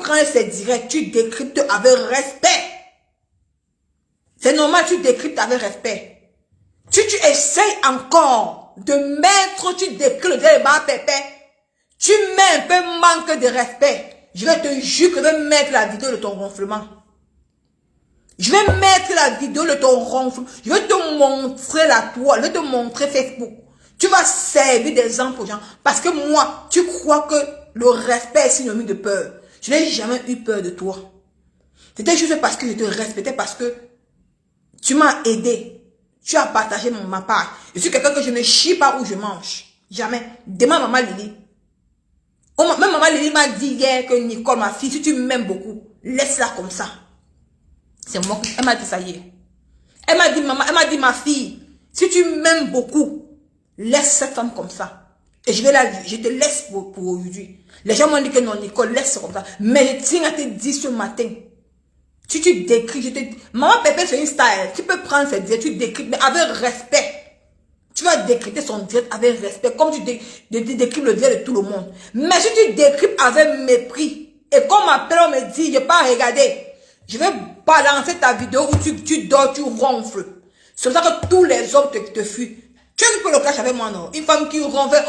prends ces directs, tu décryptes avec respect. C'est normal, tu décryptes avec respect. Tu essayes encore de mettre, tu décryptes le débat pépé. Tu mets un peu manque de respect. Je vais te jurer que je vais mettre la vidéo de ton ronflement. Je vais mettre la vidéo de ton ronflement. Je vais te montrer la toile. Je vais te montrer Facebook. Tu vas servir d'exemple aux gens. Parce que moi, tu crois que le respect est synonyme de peur. Je n'ai jamais eu peur de toi. C'était juste parce que je te respectais, parce que tu m'as aidé. Tu as partagé ma part. Je suis quelqu'un que je ne chie pas où je mange. Jamais. Demande maman Lily. Même maman Lily m'a dit hier que Nicole, ma fille, si tu m'aimes beaucoup, laisse-la comme ça. C'est moi. Elle m'a dit ça hier. Elle m'a dit, maman, elle m'a dit, ma fille, si tu m'aimes beaucoup, laisse cette femme comme ça. Et je te laisse pour aujourd'hui. Les gens m'ont dit que non, Nicole, laisse comme ça. Mais je tiens à te dire ce matin. Si tu décris, je te dis, maman Pépé, c'est une style. Tu peux prendre cette direct, tu décris, mais avec respect. Tu vas décrypter son direct avec respect, comme tu décris le direct de tout le monde. Mais si tu décris avec mépris, et qu'on m'appelle, on me dit, je n'ai pas regardé, je vais balancer ta vidéo où tu dors, tu ronfles. C'est pour ça que tous les hommes te fuient. Tu as un peu le clash avec moi, non? Une femme qui ronfle,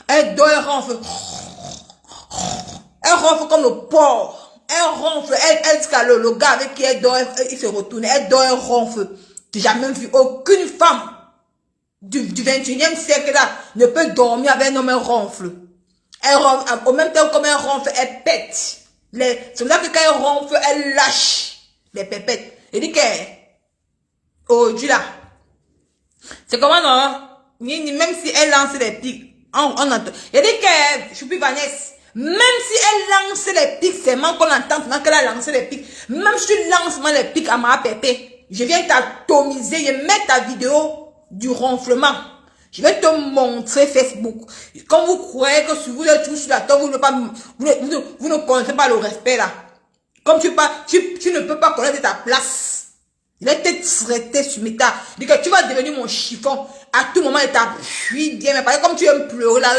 elle dort, elle ronfle. Elle ronfle comme le porc. Elle ronfle, le gars avec qui elle dort, il se retourne, elle dort, elle ronfle. Tu n'as jamais vu aucune femme du 21e siècle là ne peut dormir avec un homme, elle ronfle. Elle ronfle, au même temps comme elle ronfle, elle pète. C'est pour ça que quand elle ronfle, elle lâche les pépettes. Elle dit que, aujourd'hui là, c'est comment non? Même si elle lance les pics, on entend. Elle dit que, je suis plus Vanessa. Même si elle lance les pics, c'est moi qu'on entend maintenant qu'elle a lancé les pics. Même si tu lances les pics à ma pépé, je viens t'atomiser, je mets ta vidéo du ronflement. Je vais te montrer Facebook. Quand vous croyez que si vous êtes tous sur la table, vous ne connaissez pas le respect là. Comme tu ne peux pas connaître ta place. Il a été traité sur mes tas. Il dit que tu vas devenir mon chiffon. À tout moment, il t'appuie bien. Mais pareil, comme tu aimes pleurer là.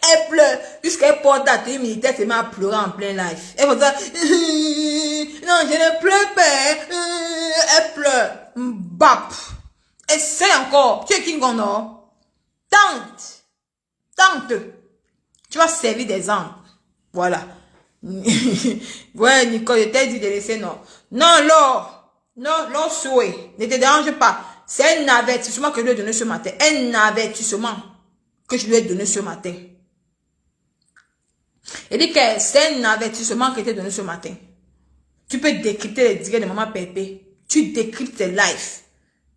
Elle pleure. Jusqu'elle porte la tenue militaire, c'est à pleurer en plein live. Elle va dire, non, je ne pleure pas. Elle pleure. Bap. Essaye encore. Tu es qui non? Tente. Tente. Tu vas servir d'exemple. Voilà. Ouais, Nicole, je t'ai dit de laisser non. Non, l'or souhait. Ne te dérange pas. C'est un avertissement que je lui ai donné ce matin. Un avertissement que je lui ai donné ce matin. Il dit que c'est un avertissement que je t'ai donné ce matin. Tu peux décrypter les directs de maman Pépé. Tu décryptes tes lives.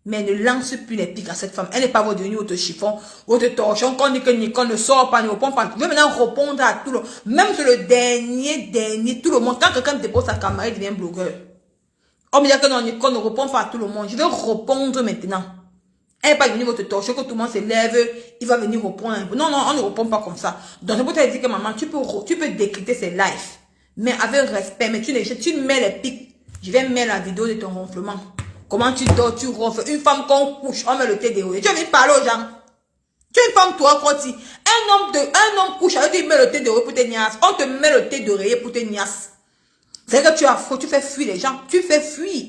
Mais ne lance plus les pics à cette femme. Elle n'est pas devenue autre chiffon, autre torchon. Quand on dit que Nicole ne sort pas, ne répond pas. Je vais maintenant répondre à tout le monde. Même sur le dernier, tout le monde. Quand quelqu'un dépose sa caméra, il devient blogueur. On me dit que non, Nicole ne répond pas à tout le monde. Je vais répondre maintenant. Elle n'est pas devenue votre torchon, que tout le monde se lève, il va venir répondre. Non, non, on ne répond pas comme ça. Donc, je peux te dire que maman, tu peux décrypter ses lives. Mais avec respect, mais tu mets les pics. Je vais mettre la vidéo de ton ronflement. Comment tu dors, tu ronfles. Une femme qu'on couche, on met le thé déroulé. Tu as envie de parler aux gens. Tu es une femme, toi, Crotty. Un homme couche, avec tu mets le thé déroulé pour tes niasses. On te met le thé d'oreiller pour tes niasses. C'est que tu es affreux, tu fais fuir les gens. Tu fais fuir.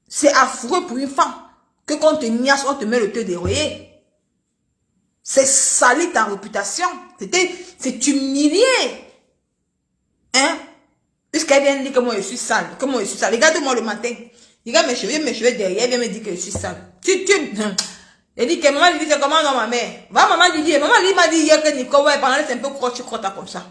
C'est affreux pour une femme. Que quand on te niasse, on te met le thé d'oreiller. C'est salir ta réputation. C'est humilié. Hein? Puisqu'elle vient dire que moi je suis sale. Que moi je suis sale. Regarde-moi le matin. Regarde mes cheveux derrière, elle vient me dire que je suis sale. Elle dit que maman lui dit, c'est comment non ma mère? Va maman lui dit, maman lui m'a dit hier que Nicole, ouais, pendant laisse un peu crotte, tu crottes comme ça.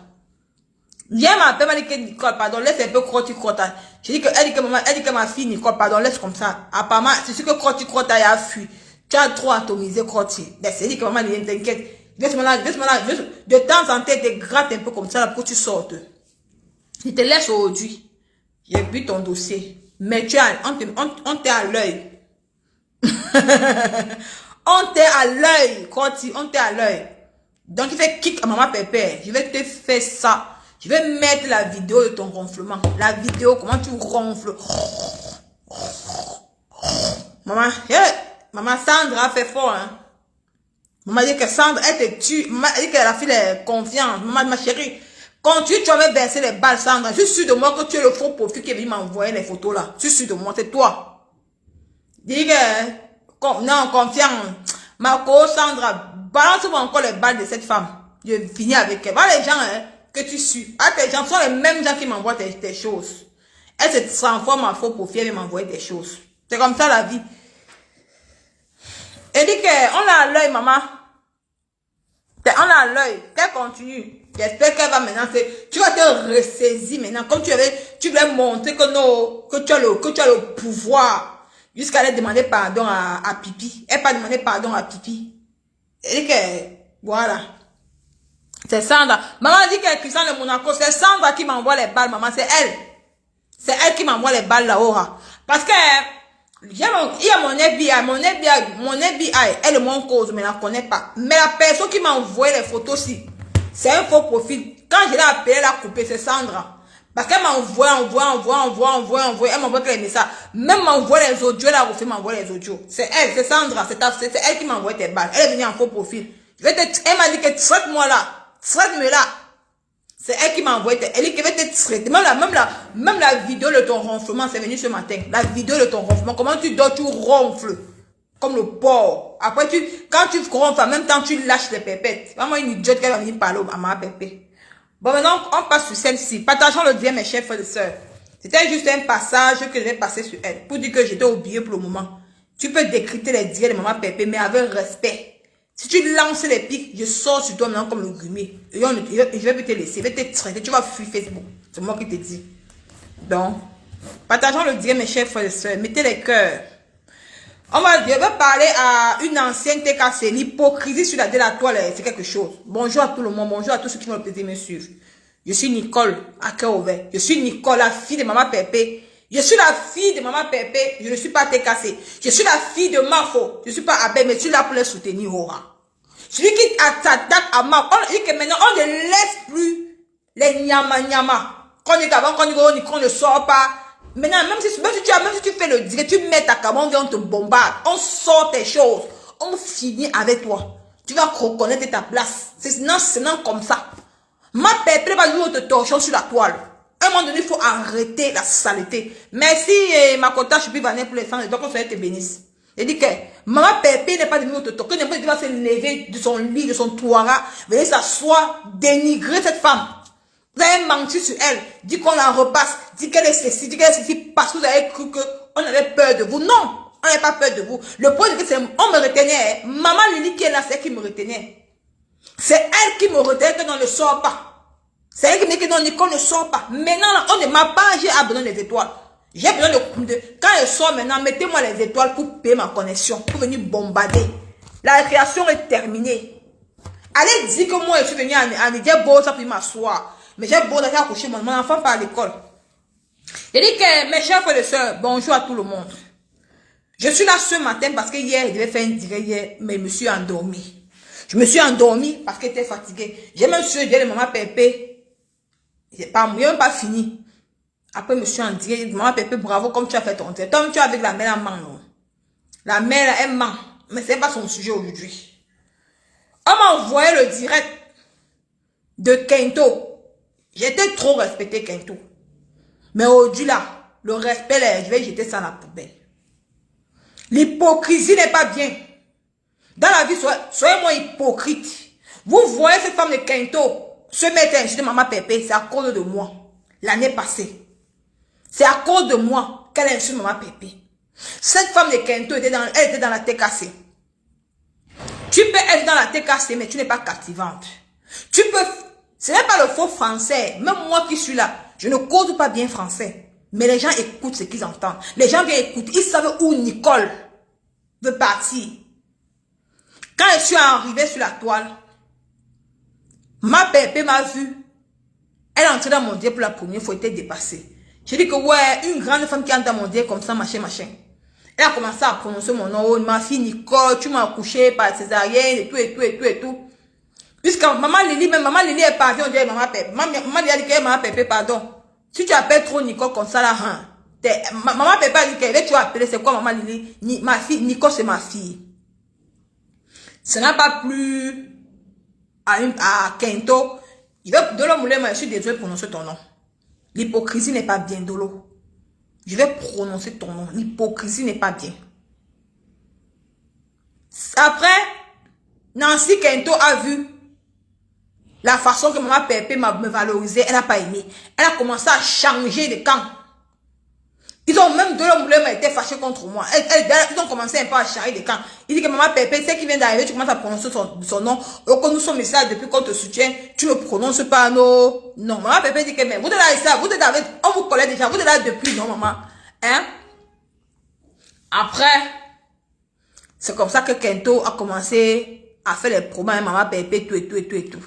Hier ma père m'a dit que Nicole, pardon, laisse un peu crotte, tu crottes. J'ai dit que, elle dit que ma fille Nicole, pardon, laisse comme ça. Apparemment, c'est sûr que crotte, tu crottes, elle a fui. Tu as trop atomisé crotte. Ben, c'est dit que maman lui t'inquiète. Juste de temps en temps, te gratte un peu comme ça, là, pour que tu sortes. Je te laisse aujourd'hui. J'ai vu ton dossier. Mais on t'est à l'œil. On t'est à l'œil, Crotty, on t'est à l'œil. Donc, tu fais kick à maman Pépé. Je vais te faire ça. Je vais mettre la vidéo de ton ronflement. La vidéo, comment tu ronfles. Maman, hey, maman Sandra fait fort, hein. Maman dit que Sandra, elle te tue. Maman dit que la fille est confiante. Maman, ma chérie, continue, tu vas me verser les balles, Sandra. Je suis sûre de moi que tu es le faux profil qui est venu m'envoyer les photos là. Je suis sûre de moi, c'est toi. Dis que, non, confiance. Marco, Sandra, balance-moi encore les balles de cette femme. Je finis avec elle. Voilà les gens que tu suis. Ah, tes gens sont les mêmes gens qui m'envoient tes choses. Elle se transforme en faux profil et m'envoie des choses. C'est comme ça la vie. Elle dit qu'on a l'œil, maman. On a l'œil. Qu'elle continue. J'espère qu'elle va maintenant. Tu vas te ressaisir maintenant. Comme tu voulais montrer que tu as le pouvoir. Jusqu'à aller demander pardon à Pipi. Elle n'a pas demandé pardon à Pipi. Elle dit que, voilà. C'est Sandra. Maman dit qu'elle est Christian de Monaco. C'est Sandra qui m'envoie les balles, maman. C'est elle. C'est elle qui m'envoie les balles là-haut. Parce que, il y a mon FBI, elle est mon cause, mais je ne la connais pas. Mais la personne qui m'a envoyé les photos, c'est un faux profil. Quand je l'ai appelé, elle a coupé, c'est Sandra. Parce qu'elle m'a envoyé, elle m'a envoyé les messages. Même m'a envoyé les audios, elle a refait m'envoyer les audios. C'est elle, c'est Sandra, c'est elle qui m'a envoyé tes balles. Elle est venue en faux profil. Elle m'a dit que traite-moi là, traite-moi là. C'est elle qui m'a envoyé. Elle dit qu'elle va te traiter. Même la vidéo de ton ronflement, c'est venu ce matin. La vidéo de ton ronflement. Comment tu dors, tu ronfles. Comme le porc. Après, quand tu ronfles, en même temps, tu lâches les pépettes. Vraiment une idiote qui va venir parler à ma pépé. Bon, maintenant, on passe sur celle-ci. Partageons le DM, mes chers frères et sœurs. C'était juste un passage que je vais passer sur elle. Pour dire que j'étais oublié pour le moment. Tu peux décrypter les dires de maman pépé, mais avec respect. Si tu lances les pics, je sors sur toi maintenant comme le grumier. Et je vais plus te laisser. Je vais te traiter. Tu vas fuir Facebook. C'est moi qui te dis. Donc, partageons le dire, mes chers frères et sœurs. Mettez les cœurs. Je vais parler à une ancienne TKC. L'hypocrisie sur la délatoire, c'est quelque chose. Bonjour à tout le monde. Bonjour à tous ceux qui vont le plaisir de me suivre. Je suis Nicole, à cœur ouvert. Je suis Nicole, la fille de maman Pépé. Je suis la fille de maman Pépé. Je ne suis pas TKC. Je suis la fille de Mafo. Je ne suis pas Abel, mais tu es là pour les soutenir, Aura. Celui qui t'attaque à Mafo. On dit que maintenant, on ne laisse plus les nyama. Quand on ne sort pas. Maintenant, même si tu fais le direct, tu mets ta caméra, on te bombarde. On sort tes choses. On finit avec toi. Tu vas reconnaître ta place. C'est non comme ça. Ma pépé va jouer de torchon sur la toile. À un moment donné, il faut arrêter la saleté. Merci, ma cota, je suis vanner pour les femmes, donc on se te bénisse. Il dit que maman pépé n'est pas de au torchon. Qu'il va se lever de son lit, de son toit, venir s'asseoir, dénigrer cette femme. Vous avez menti sur elle, dit qu'on la repasse, dit qu'elle est ceci, parce que vous avez cru qu'on avait peur de vous. Non, on n'avait pas peur de vous. Le point de vue, c'est on me retenait. Maman Lily qui est là, c'est elle qui me retenait. C'est elle qui me retenait que l'on ne sort pas. C'est elle qui me dit que non, Nicole ne sort pas. Maintenant, on ne m'a pas, j'ai besoin des étoiles. J'ai besoin de... Quand elle sort maintenant, mettez-moi les étoiles pour payer ma connexion, pour venir bombarder. La récréation est terminée. Allez dire que moi, je suis venue à Niger Beau, ça pour m'asseoir. Mais j'ai beau d'aller accoucher mon enfant par l'école. Il dit que mes chers frères et sœurs, bonjour à tout le monde. Je suis là ce matin parce que hier, je devais faire une direct hier, mais je me suis endormie. Je me suis endormie parce que j'étais fatiguée. J'ai même su dire maman Pépé. Je n'ai même pas fini. Après, je me suis en direct. Maman Pépé, bravo, comme tu as fait ton direct. Toi, tu es avec la mère, elle ment, non? La mère, elle ment. Mais ce n'est pas son sujet aujourd'hui. On m'a envoyé le direct de Kento. J'étais trop respecté Kento. Mais aujourd'hui là, le respect, là, je vais jeter ça à la poubelle. L'hypocrisie n'est pas bien. Dans la vie, soyez moins hypocrite. Vous voyez cette femme de Kento se mettre à insulter maman Pépé, c'est à cause de moi. L'année passée. C'est à cause de moi qu'elle insulte maman Pépé. Cette femme de Kento, elle était dans la TKC. Tu peux être dans la TKC, mais tu n'es pas captivante. Tu peux... Ce n'est pas le faux français. Même moi qui suis là, je ne code pas bien français. Mais les gens écoutent ce qu'ils entendent. Les gens viennent écouter. Ils savent où Nicole veut partir. Quand je suis arrivée sur la toile, ma pépé m'a vu. Elle est entrée dans mon dieu pour la première fois, elle était dépassée. J'ai dit que ouais, une grande femme qui entre dans mon dieu comme ça, machin. Elle a commencé à prononcer mon nom. Oh, ma fille Nicole, tu m'as accouché par césarienne et tout. Puisque maman Lily est partie, on dirait maman Pépé. Maman a dit que maman Pépé, pardon. Si tu appelles trop Nicole comme ça là, maman Pépé a dit que tu vas appeler, c'est quoi maman Lily? Ma fille, Nicole c'est ma fille. Ça n'a pas plu à Kento. Je vais Dolo Moulema, je suis désolé de prononcer ton nom. L'hypocrisie n'est pas bien, Dolo. Je vais prononcer ton nom. L'hypocrisie n'est pas bien. Après, Nancy Kento a vu la façon que maman Pépé me valorisait. Elle n'a pas aimé. Elle a commencé à changer de camp. Ils ont même Dolo Moulema été fâchés contre moi. Ils ont commencé un peu à changer de camp. Il dit que maman Pépé, c'est qui vient d'arriver, tu commences à prononcer son nom. Alors que nous sommes ici depuis qu'on te soutient, tu ne prononces pas non. Non, maman Pépé dit que mais vous êtes là ici, vous êtes avec, on vous connaît déjà, vous êtes là depuis, non maman. Hein? Après, c'est comme ça que Kento a commencé à faire les problèmes, maman Pépé, tout et tout et tout et tout.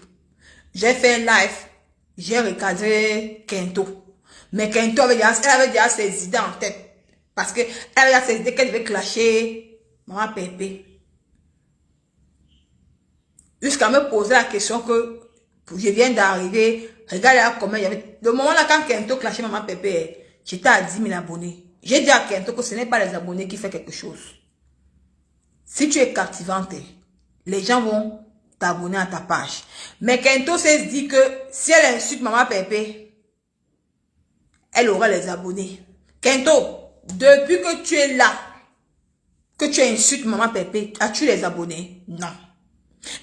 J'ai fait un live, j'ai recadré Kento. Mais Kento elle avait déjà ses idées en tête. Parce qu'elle avait déjà ses idées qu'elle devait clasher maman Pépé. Jusqu'à me poser la question que je viens d'arriver. Regarde là comment il y avait. Le moment là quand Kento clashait maman Pépé, j'étais à 10 000 abonnés. J'ai dit à Kento que ce n'est pas les abonnés qui font quelque chose. Si tu es captivante, les gens vont t'abonner à ta page. Mais Kento s'est dit que si elle insulte maman Pépé, elle aura les abonnés. Kento, depuis que tu es là, que tu insultes maman Pépé, as-tu les abonnés? Non.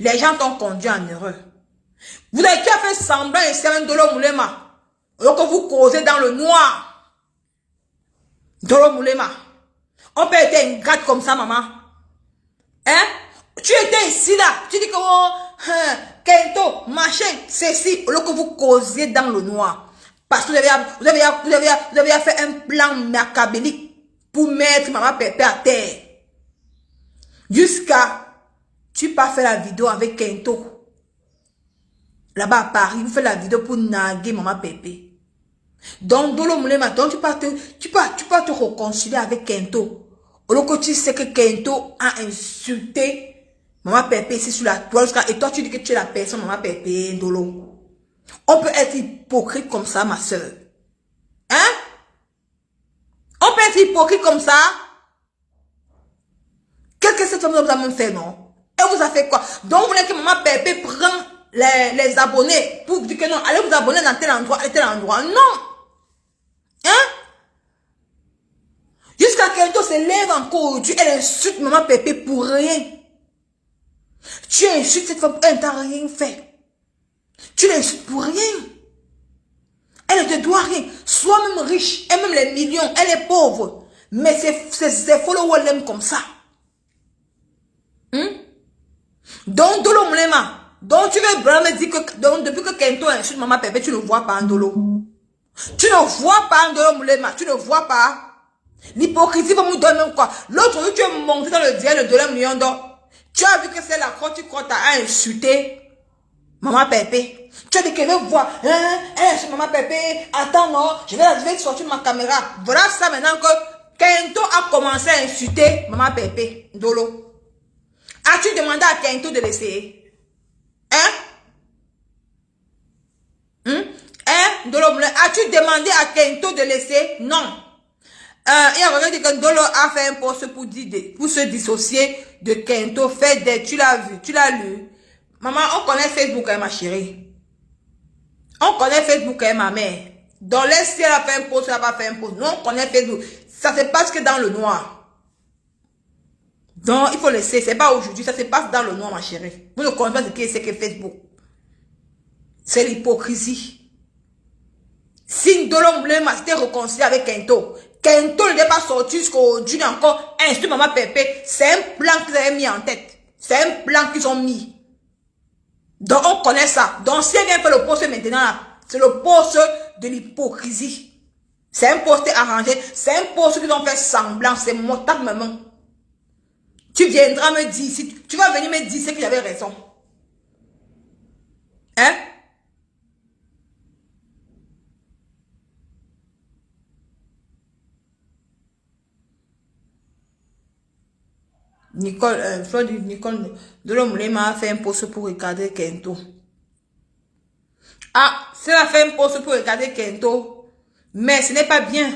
Les gens t'ont conduit en erreur. Vous avez déjà fait semblant et c'est un Dolo Moulema. Alors que vous causez dans le noir. Dolo Moulema. On peut être ingrate comme ça, maman. Hein? Tu étais ici là. Tu dis que oh, Kento, machin, ceci. Alors que vous causez dans le noir. Parce que vous avez fait un plan machiavélique pour mettre maman Pépé à terre. Jusqu'à, tu pas fait la vidéo avec Kento. Là-bas à Paris, vous faites la vidéo pour naguer maman Pépé. Donc, Dolo Moulema, donc tu peux te réconcilier avec Kento. Alors que tu sais que Kento a insulté maman Pépé ici sur la toile. Et toi, tu dis que tu es la personne maman Pépé, Dolo. On peut être hypocrite comme ça, ma soeur. Hein? On peut être hypocrite comme ça. Qu'est-ce que cette femme vous a même fait, non? Elle vous a fait quoi? Donc, vous voulez que maman Pépé prenne les abonnés pour dire que non, allez vous abonner dans tel endroit et tel endroit. Non! Hein? Jusqu'à Kento se lève encore aujourd'hui, elle insulte maman Pépé pour rien. Tu insultes cette femme, elle t'a rien fait. Tu l'insultes pour rien. Elle ne te doit rien. Sois même riche, elle même les millions, elle est pauvre. Mais ses followers l'aiment comme ça. Donc, Dolo Moulema, donc tu veux vraiment me dire que donc, depuis que Kento insulte maman Pépé, tu ne vois pas en Dolo. Tu ne vois pas en Dolo Moulema, tu ne vois pas. L'hypocrisie va nous donner même quoi. L'autre jour, tu es monté dans le diable de 2 millions d'or. Tu as vu que c'est la croix, tu crois, t'as insulté maman Pépé. Tu as dit qu'elle veut voir. Elle insulte maman Pépé. Attends, non, je vais sortir ma caméra. Voilà ça maintenant que Kento a commencé à insulter maman Pépé. Dolo. As-tu demandé à Kento de l'essayer? Dolo, as-tu demandé à Kento de l'essayer? Non. Il y a quelqu'un qui dit que Dolo a fait un post pour se dissocier de Kento. Tu l'as vu, tu l'as lu. Maman, on connaît Facebook, hein, ma chérie. On connaît Facebook, hein, ma mère. Donc, si elle a fait un post, elle n'a pas fait un post. Nous, on connaît Facebook. Ça se passe que dans le noir. Donc, il faut laisser. C'est pas aujourd'hui, ça se passe dans le noir, ma chérie. Vous ne connaissez pas ce c'est que Facebook. C'est l'hypocrisie. Si Dolo Moulema s'était réconcilié avec Kento, Kento ne n'est pas sorti jusqu'aujourd'hui encore. Insulte maman Pépé. C'est un plan qu'ils avaient mis en tête. C'est un plan qu'ils ont mis. Donc, on connaît ça. Donc, si elle vient faire le poste maintenant, c'est le poste de l'hypocrisie. C'est un poste arrangé. C'est un poste qu'ils ont fait semblant. C'est motard, maman. Tu viendras me dire, tu vas venir me dire que j'avais raison. Hein? Nicole Dolo Moulema a fait un post pour regarder Kento. Ah, si elle a fait un post pour regarder Kento, mais ce n'est pas bien.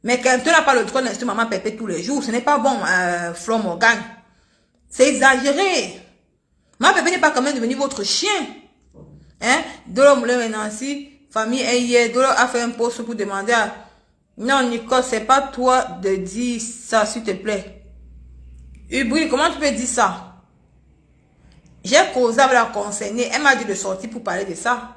Mais Kento n'a pas le droit d'insulter maman Pépé tous les jours. Ce n'est pas bon, Flo Morgan. C'est exagéré. Ma bébé n'est pas quand même devenu votre chien. Hein? Dolo Moulin et Nancy, famille hier, Dolo a fait un post pour demander à... Non, Nicole, c'est pas toi de dire ça, s'il te plaît. Ubri, comment tu peux dire ça? J'ai causé avec la concernée. Elle m'a dit de sortir pour parler de ça.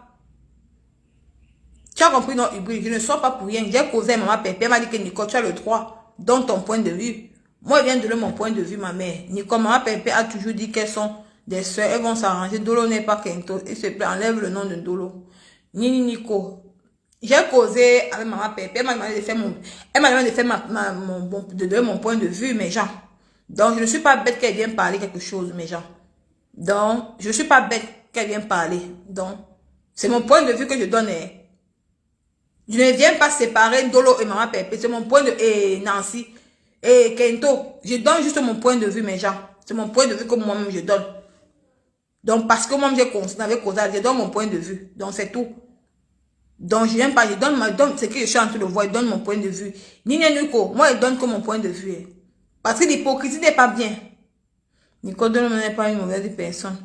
Tu as compris, non, Ubri? Je ne sors pas pour rien. J'ai causé avec maman Pépé. Elle m'a dit que Nicole, tu as le droit. Donne ton point de vue. Moi, je viens de donner mon point de vue, ma mère. Nicole, maman Pépé a toujours dit qu'elles sont des soeurs. Elles vont s'arranger. Dolo n'est pas Kento. S'il te plaît, enlève le nom de Dolo. Nini Nico. J'ai causé avec maman Pépé. Elle m'a demandé de faire de donner mon point de vue, mes gens. Donc, je ne suis pas bête qu'elle vienne parler quelque chose, mes gens. Donc, je ne suis pas bête qu'elle vienne parler. Donc, c'est mon point de vue que je donne. Je ne viens pas séparer Dolo et maman Pépé. C'est mon point de vue. Et Nancy. Et Kento. Je donne juste mon point de vue, mes gens. C'est mon point de vue que moi-même je donne. Donc, parce que moi-même j'ai causé, je donne mon point de vue. Donc, c'est tout. Donc, je viens pas, je donne ce que je suis en train de voir, je donne mon point de vue. Nina Nico, moi, je donne que mon point de vue. Parce que l'hypocrisie n'est pas bien. Nico n'est pas une mauvaise personne.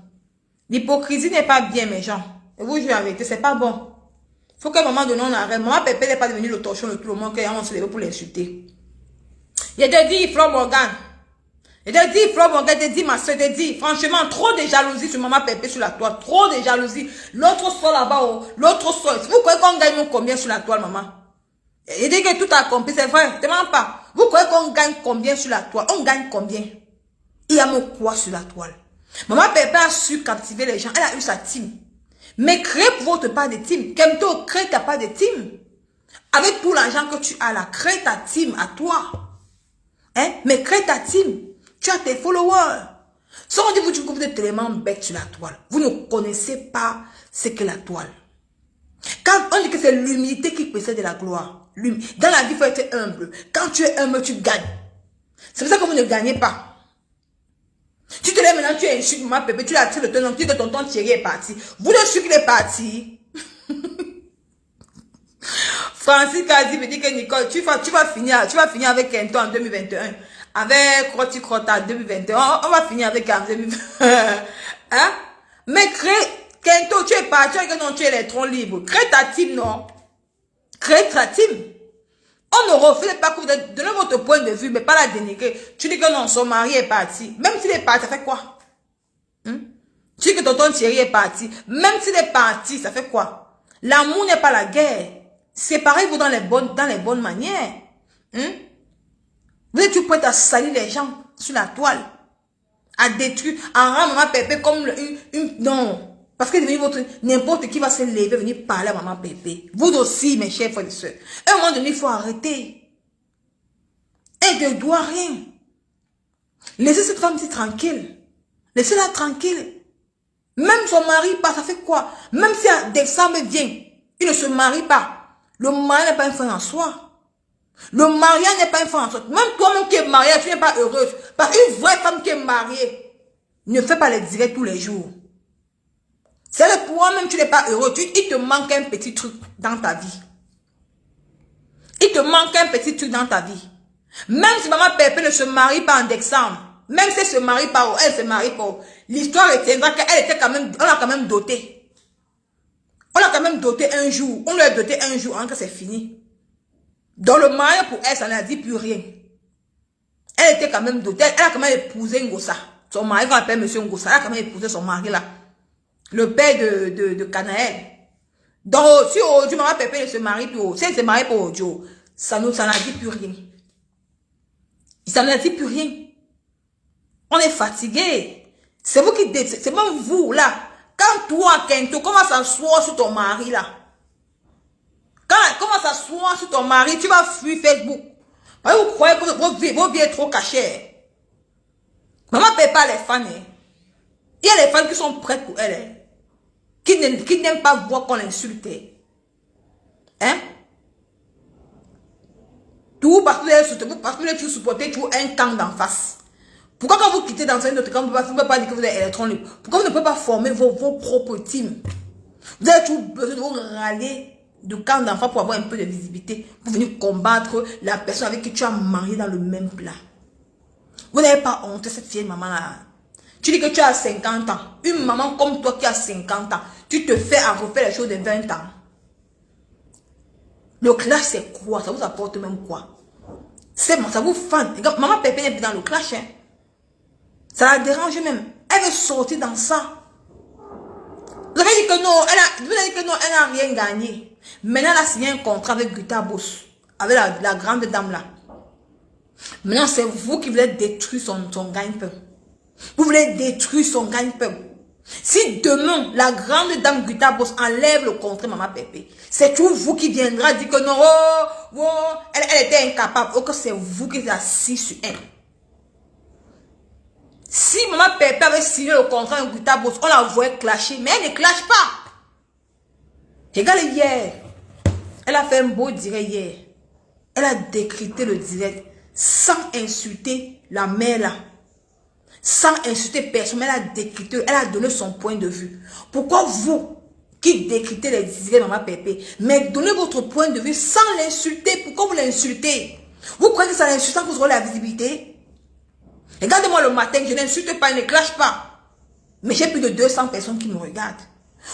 L'hypocrisie n'est pas bien, mes gens. Et vous, je vais arrêter, c'est pas bon. Faut qu'à un moment donné, on arrête. Maman Pépé n'est pas devenu le torchon de tout le monde, qu'on se lève pour l'insulter. Je te dis, Flo Morgan. Je te dis, Flo Morgan, je te dis, ma soeur, je te dis, franchement, trop de jalousie sur maman Pépé sur la toile. Trop de jalousie. L'autre soir là-bas, oh, l'autre soir. Vous croyez qu'on gagne combien sur la toile, maman? Je dis que tout a compris, c'est vrai, demande pas. Vous croyez qu'on gagne combien sur la toile? On gagne combien? Il y a mon quoi sur la toile? Maman Pépé a su captiver les gens, elle a eu sa team. Mais crée pour votre part de team. Kemto, crée ta part de team. Avec tout l'argent que tu as là, crée ta team à toi. Hein? Mais crée ta team. Tu as tes followers. Si on dit vous êtes tellement bête sur la toile, vous ne connaissez pas ce qu'est la toile. Quand on dit que c'est l'humilité qui précède la gloire. Dans la vie, il faut être humble. Quand tu es humble, tu gagnes. C'est pour ça que vous ne gagnez pas. Tu te lèves maintenant, tu es insulte, maman Pépé, tu l'as tiré de ton nom, tu dis que tonton Thierry est parti. Vous le sucre est parti. Francis Kazi me dit que Nicole, tu vas finir avec Kento en 2021. Avec Croti Crota en 2021. On va finir avec en 2021. Hein? Mais Kento, tu es parti avec non, tu es électron libre. Crée ta team, non? Crée ta team. On ne refuse pas que vous donnez votre point de vue, mais pas la dénigrer. Tu dis que non, son mari est parti. Même s'il est parti, ça fait quoi? Tu dis que tonton Thierry est parti. Même s'il est parti, ça fait quoi? L'amour n'est pas la guerre. Séparez-vous dans les bonnes manières. Vous êtes toujours prêts à salir les gens sur la toile. À détruire, à rendre maman Pépé comme non. Parce que n'importe qui va se lever, venir parler à maman Pépé. Vous aussi, mes chers frères et sœurs. À un moment donné, il faut arrêter. Elle ne doit rien. Laissez cette femme si tranquille. Laissez-la tranquille. Même son mari part, ça fait quoi? Même si un décembre vient, il ne se marie pas. Le mari n'est pas un fin en soi. Le mariage n'est pas un fin en soi. Même toi-même qui es mariée, tu n'es pas heureuse. Parce qu'une vraie femme qui est mariée ne fait pas les directs tous les jours. C'est que toi-même, tu n'es pas heureux. Il te manque un petit truc dans ta vie. Il te manque un petit truc dans ta vie. Même si maman Pépé ne se marie pas en décembre, même si elle se marie pas, elle se marie pas, l'histoire retiendra qu'elle était quand même, on l'a quand même dotée. On l'a quand même dotée un jour. On lui a doté un jour, hein, que c'est fini. Dans le mariage, pour elle, ça n'a dit plus rien. Elle était quand même dotée. Elle a quand même épousé Ngossa. Son mari, qu'on appelle Monsieur Ngossa, elle a quand même épousé son mari là. Le père de Canaël. Donc, si aujourd'hui, maman Pépé ne se marie plus, si elle se marie pour aujourd'hui, ça n'a dit plus rien. Ça n'a dit plus rien. On est fatigué. C'est vous qui dites, c'est même vous là. Quand toi, Kento, commence à s'asseoir sur ton mari là. Quand elle commence à s'asseoir sur ton mari, tu vas fuir Facebook. Parce que vous croyez que vos vies est trop cachées. Maman ne paie pas les fans. Il y a les fans qui sont prêtes pour elle. Qui n'aiment pas voir qu'on l'insulte. Hein? Tout parce que vous êtes supporté toujours un camp d'en face. Pourquoi quand vous quittez dans un autre camp, vous ne pouvez pas dire que vous êtes électron libre? Pourquoi vous ne pouvez pas former vos propres teams? Vous avez toujours besoin de vous râler du camp d'enfants pour avoir un peu de visibilité. Pour venir combattre la personne avec qui tu as marié dans le même plat. Vous n'avez pas honte, cette vieille maman là. Tu dis que tu as 50 ans. Une maman comme toi qui a 50 ans, tu te fais à refaire les choses de 20 ans. Le clash, c'est quoi? Ça vous apporte même quoi? Ça vous fan. Maman Pépé n'est plus dans le clash. Hein. Ça la dérange même. Elle veut sortir dans ça. Vous avez dit que non, elle n'a rien gagné. Maintenant, elle a signé un contrat avec Guta Boss. Avec la grande dame là. Maintenant, c'est vous qui voulez détruire son gagne-pain. Vous voulez détruire son gagne-pain. Si demain, la grande dame Guta Boss enlève le contrat Maman Pépé, c'est tout vous qui viendra dire que non, elle était incapable. Ou que c'est vous qui êtes assis sur elle. Si Maman Pépé avait signé le contrat avec Guta Boss, on la voyait clasher, mais elle ne clash pas. Regarde hier, elle a fait un beau direct hier. Elle a décrypté le direct sans insulter la mère là. Sans insulter personne, elle a décrypté, elle a donné son point de vue. Pourquoi vous, qui décryptez les directs Maman Pépé, mais donnez votre point de vue sans l'insulter? Pourquoi vous l'insultez? Vous croyez que ça l'insulte que vous aurez la visibilité? Regardez-moi le matin, je n'insulte pas, je ne clash pas. Mais j'ai plus de 200 personnes qui me regardent.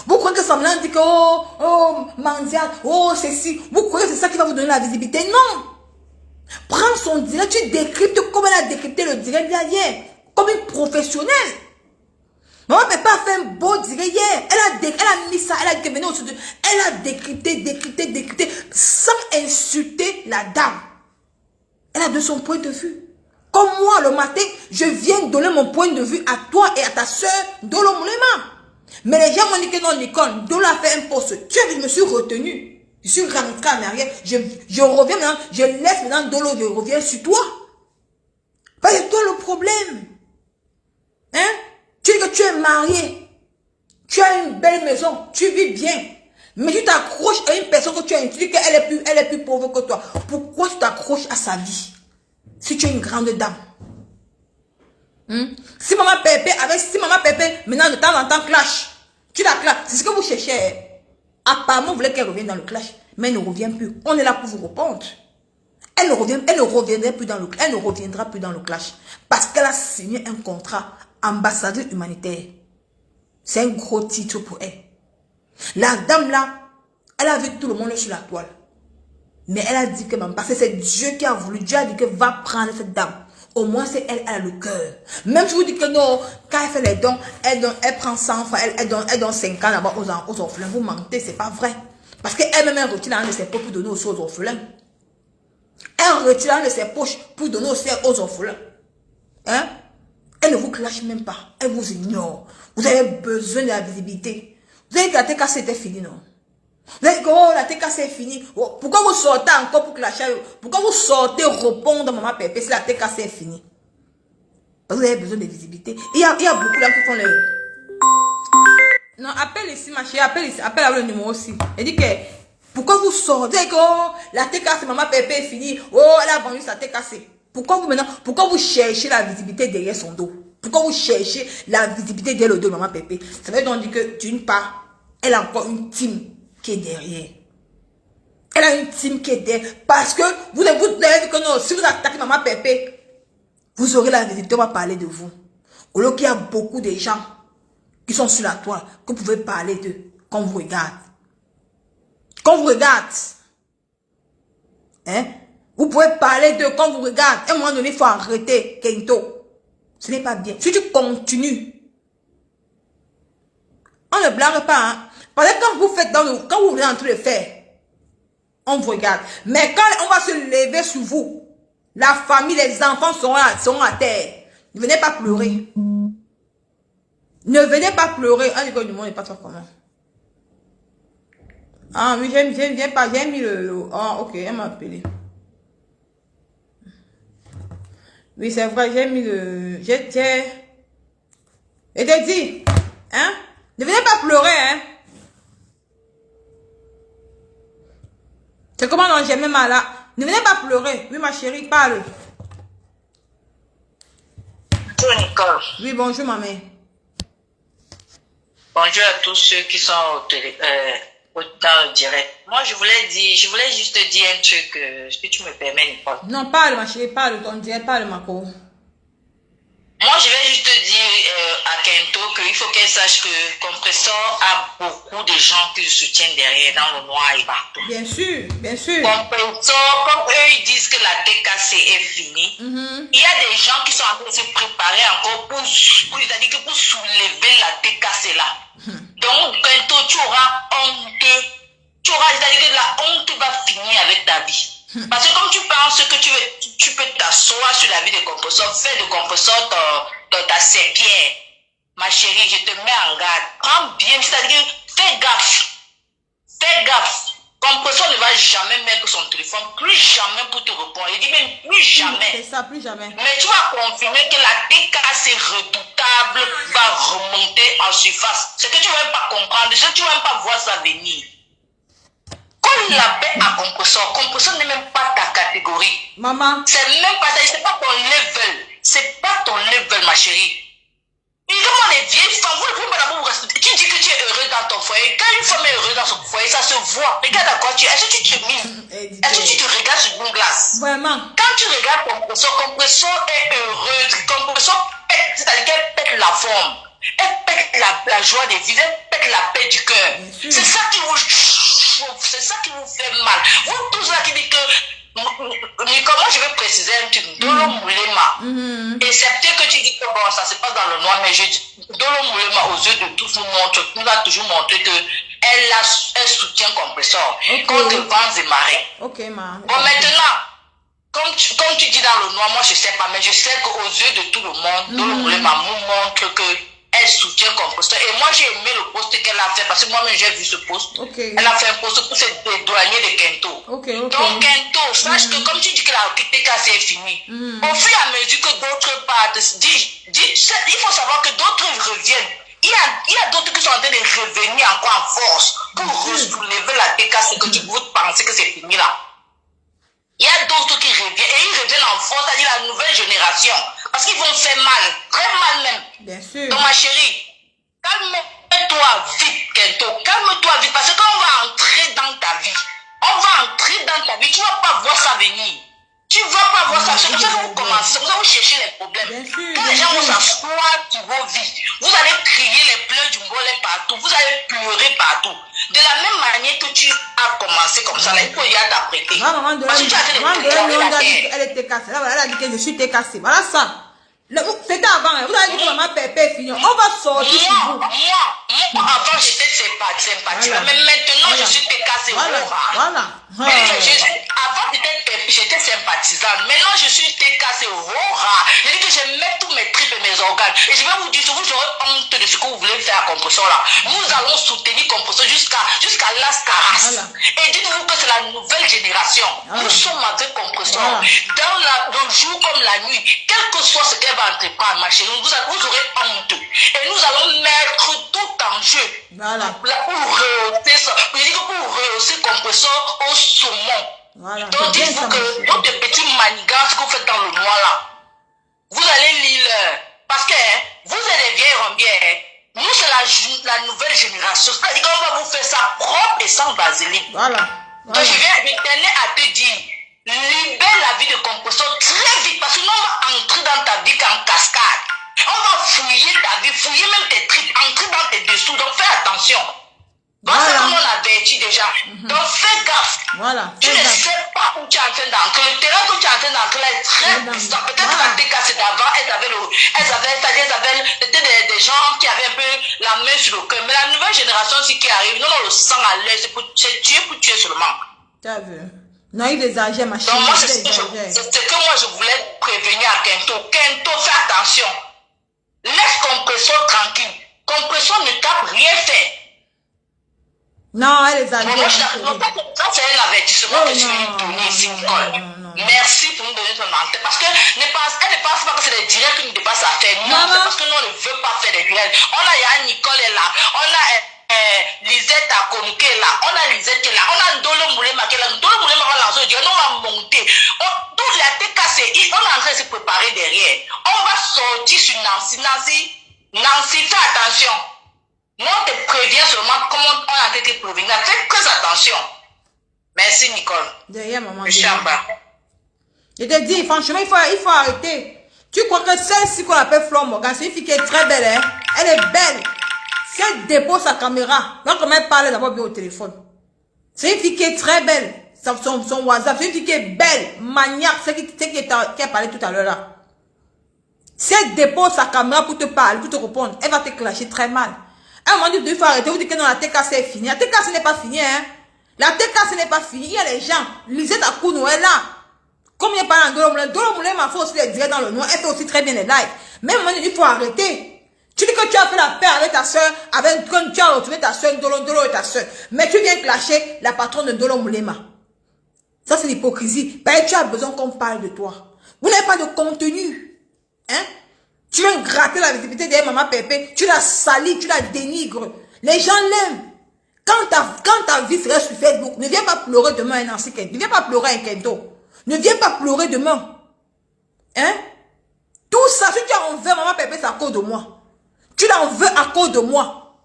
Vous croyez que ça me dit que, oh, Mandiane, oh, ceci. Vous croyez que c'est ça qui va vous donner la visibilité? Non. Prends son direct, tu décryptes comme elle a décrypté le direct hier. Comme une professionnelle. Maman Pépé a fait un beau direct hier. Elle a mis ça, elle a devenu au-dessus de... Elle a décrypté, sans insulter la dame. Elle a de son point de vue. Comme moi, le matin, je viens donner mon point de vue à toi et à ta soeur Dolo Moulema. Mais les gens m'ont dit que non, Nicole, Dolo a fait un poste. Je me suis retenue. Je suis rentrée en arrière. Je reviens maintenant, je laisse maintenant Dolo, je reviens sur toi. Parce que toi le problème. Hein? Tu dis que tu es marié. Tu as une belle maison. Tu vis bien. Mais tu t'accroches à une personne que tu as. Tu dis qu'elle est plus pauvre que toi. Pourquoi tu t'accroches à sa vie? Si tu es une grande dame. Si Maman Pépé, maintenant de temps en temps clash. Tu la clashes. C'est ce que vous cherchez. Apparemment, vous voulez qu'elle revienne dans le clash. Mais elle ne revient plus. On est là pour vous répondre. Elle ne reviendra plus dans le clash. Parce qu'elle a signé un contrat ambassadeur humanitaire. C'est un gros titre pour elle. La dame là, elle a vu tout le monde sur la toile. Mais elle a dit que même, parce que c'est Dieu qui a voulu. Dieu a dit que va prendre cette dame. Au moins, c'est elle, elle a le cœur. Même si vous dites que non, quand elle fait les dons, elle prend 100 francs, elle donne 50 là-bas aux orphelins. Vous mentez, c'est pas vrai. Parce qu'elle-même, elle retire un de ses poches pour donner aussi aux orphelins. Elle retire un de ses poches pour donner aussi aux orphelins. Hein? Elle ne vous clash même pas. Elle vous ignore. Vous avez besoin de la visibilité. Vous avez dit que la TKC était finie, non? Vous avez dit que oh, la TKC est finie. Oh, pourquoi vous sortez encore pour clasher? Pourquoi vous sortez répondre à Maman Pépé si la TKC est finie? Parce que vous avez besoin de visibilité. Il y a beaucoup là qui font les... Non, appelle ici, ma chérie. Appelle ici. Appelle avec le numéro aussi. Elle dit que... Pourquoi vous sortez que oh, la TKC, Maman Pépé est finie? Oh, elle a vendu sa TKC. Pourquoi vous cherchez la visibilité derrière son dos? Pourquoi vous cherchez la visibilité derrière le dos de Maman Pépé? Ça veut donc dire que d'une part, elle a encore une team qui est derrière. Elle a une team qui est derrière. Parce que vous avez dit que non, si vous attaquez Maman Pépé, vous aurez la visibilité, on va parler de vous. Au lieu qu'il y a beaucoup de gens qui sont sur la toile, que vous pouvez parler d'eux quand on vous regarde. Quand on vous regarde. Hein? Vous pouvez parler d'eux quand vous regardez. À un moment donné, il faut arrêter, Kento. Ce n'est pas bien. Si tu continues, on ne blague pas. Hein? Parce que quand vous faites quand vous venez en train de faire, on vous regarde. Mais quand on va se lever sur vous, la famille, les enfants seront à terre. Ne venez pas pleurer. Ne venez pas pleurer. Ah, l'école du monde n'est pas trop comment. Ah oui, j'ai mis le... Ah, ok, elle m'a appelé. Oui, c'est vrai, j'ai mis le... Et t'ai dit, hein? Ne venez pas pleurer, hein? C'est comment non, j'ai même mal là. Ne venez pas pleurer. Oui, ma chérie, parle. Bonjour, Nicole. Oui, bonjour, ma mère. Bonjour à tous ceux qui sont dans le direct. Moi, je voulais juste te dire un truc, si tu me permets, Nicole. Non, parle, ma chérie, parle, ton direct, parle, ma co. Moi, je vais juste dire à Kento qu'il faut qu'elle sache que Compressor a beaucoup de gens qui le soutiennent derrière, dans le noir et partout. Bien sûr, bien sûr. Compressor, comme eux, ils disent que la TKC est finie, il y a des gens qui sont en train de se préparer encore c'est-à-dire que pour soulever la TKC là. Donc, Kento, tu auras honte. C'est-à-dire que la honte va finir avec ta vie. Parce que comme tu penses que tu peux t'asseoir sur la vie de Compressor, fais de Compressor ta serpillère. Ma chérie, je te mets en garde. Prends bien, c'est-à-dire fais gaffe. Fais gaffe. Compressor ne va jamais mettre son téléphone, plus jamais pour te répondre. Il dit même plus jamais. C'est ça, plus jamais. Mais tu vas confirmer que la TKC redoutable va remonter en surface. C'est que tu ne vas même pas comprendre, c'est que tu ne vas même pas voir ça venir. Quand la paix à Compressor n'est même pas ta catégorie. Maman. C'est même pas ça, c'est pas ton level. C'est pas ton level, ma chérie. Et comme on est vieille femme, vous ne pouvez pas d'abord vous respecter. Tu dis que tu es heureuse dans ton foyer. Quand une femme est heureuse dans son foyer, ça se voit. Regarde à quoi tu es. Est-ce que tu te mimes? Est-ce que tu te regardes sur une glace? Vraiment. Quand tu regardes Compressor est heureuse. Compressor pète, c'est-à-dire qu'elle pète la forme. Elle pète la joie de vivre. Elle pète la paix du cœur. C'est ça qui vous chauffe. C'est ça qui vous fait mal. Vous tous là qui dites que mais comment je vais préciser un truc? Dolo Moulema. Excepté que tu dis que bon, ça se passe dans le noir, mais je dis, Dolo Moulema, aux yeux de tous, nous a toujours montré que elle soutient Compressor contre vents et marées. Ok, ma. Bon, maintenant, comme tu dis dans le noir, moi je sais pas, mais je sais qu'aux yeux de tout le monde, Dolo Moulema nous montre que elle soutient Compressor. Et moi, j'ai aimé le post qu'elle a fait parce que moi-même, j'ai vu ce post. Elle a fait un post pour se dédouaner de Kento. Donc, Kento, sache que comme tu dis que la TKC est finie, au fur et à mesure que d'autres partent, il faut savoir que d'autres reviennent. Il y a d'autres qui sont en train de revenir encore en force pour soulever la TKC que tu vous pensez que c'est fini là. Il y a d'autres qui reviennent, et ils reviennent en force, c'est-à-dire la nouvelle génération. Parce qu'ils vont faire mal, très mal même. Bien sûr. Donc ma chérie, calme-toi vite, Kento, calme-toi vite, parce que quand on va entrer dans ta vie, tu ne vas pas voir ça venir. Tu ne vas pas voir ça, c'est comme ça que vous commencez, vous allez chercher les problèmes. Quand les gens vont s'asseoir sur vos vies, vous allez crier les pleurs du mollet partout, vous allez pleurer partout. De la même manière que tu as commencé comme ça, là, il faut y aller t'apprêter. Parce que tu as fait des pleurs. Elle était cassée. Là, elle a dit que je suis cassée. Voilà ça. C'était avant. Vous avez dit que maman Pépé est finie. On va sortir sur vous. Moi, avant, j'étais sympathique. Voilà. Mais maintenant, je suis cassée. Voilà. Avant, j'étais sympathisante. Maintenant, je suis cassée. Je dis que je mets tous mes tripes et mes organes. Et je vais vous dire, vous aurez honte de ce que vous voulez faire à Compressor là. Nous allons soutenir Compressor jusqu'à Las Caras. Et dites-vous que c'est la nouvelle génération. Nous sommes avec Compressor. Dans le jour comme la nuit, quel que soit ce qu'elle va entreprendre, ma chérie, vous aurez honte. Et nous allons mettre tout en jeu. Voilà. Pour rehausser Compressor au saumon. Voilà. Donc dites-vous que d'autres petits manigances que vous faites dans le noir là, vous allez lire, parce que vous êtes des vieilles rombières. Nous, c'est la nouvelle génération. C'est-à-dire qu'on va vous faire ça propre et sans basilic. Voilà. Donc je tenais à te dire, libère la vie de Compressor très vite, parce que nous, on va entrer dans ta vie en cascade. On va fouiller ta vie, fouiller même tes tripes, entrer dans tes dessous. Donc fais attention. Voilà. C'est comme on avertit déjà. Donc fais gaffe. Voilà. Tu ne sais pas où tu es en train d'entrer. Le terrain que tu es en train d'entrer est très puissant. Peut-être que la TKC d'avant, elles avaient des gens qui avaient un peu la main sur le cœur. Mais la nouvelle génération aussi qui arrive, nous on le sang à l'œil, c'est tuer pour tuer seulement. Tu as vu? Non, il exagère, ma chérie. Donc moi, c'est ce que moi je voulais prévenir à Kento. Kento, fais attention. Laisse Compressor tranquille. Compressor ne t'a rien fait. Non, elle exagère. Ça, c'est un avertissement que je vais lui donner ici, Nicole. Merci pour nous donner ton antenne. Parce qu'elle ne pense pas que c'est des directs qui nous dépassent à faire. Non, c'est parce que nous, on ne veut pas faire des directs. On a Yann Nicole est là. On a Lisette à Konouké est là. On a Lisette qui est là. On a Ndolo Moulema qui est là. Ndolo Moulema va lancer le direct. On va monter. Tout la TKC, on est en train de se préparer derrière. On va sortir sur Nancy. Nancy, fais attention. Moi, on te prévient seulement comment on a été prévenu. Faites très attention. Merci, Nicole. Derrière, maman. Je suis en bas. Je te dis, franchement, il faut arrêter. Tu crois que celle-ci qu'on appelle Flore Morgan, c'est une fille qui est très belle, hein? Elle est belle. Si elle dépose sa caméra, donc comment elle parle d'abord bien au téléphone. C'est une fille qui est très belle. Son WhatsApp, c'est une fille qui est belle, maniaque, c'est qui a parlé tout à l'heure là. Si elle dépose sa caméra pour te parler, pour te répondre, elle va te clasher très mal. À un moment donné, il faut arrêter, vous dites que non, la TKC est finie. La TKC n'est pas finie, hein. La TKC n'est pas finie. Il y a les gens. Lisette Akounou est là. Comme il y a pas dans Dolo Moulin m'a fait aussi les dire dans le noir. Elle fait aussi très bien les lives. Mais à un moment donné, il faut arrêter. Tu dis que tu as fait la paix avec ta soeur, quand tu as retrouvé ta soeur, Dolo et ta soeur. Mais tu viens clasher la patronne de Dolo Moulema. Ça, c'est l'hypocrisie. Ben, tu as besoin qu'on parle de toi. Vous n'avez pas de contenu. Hein? Tu viens gratter la visibilité de Maman Pépé, tu la salis, tu la dénigres. Les gens l'aiment. Quand ta vie serait sur Facebook, ne viens pas pleurer demain un Nancy Kento. Ne viens pas pleurer un Kento. Ne viens pas pleurer demain. Hein? Tout ça, si tu en veux Maman Pépé, c'est à cause de moi. Tu l'en veux à cause de moi.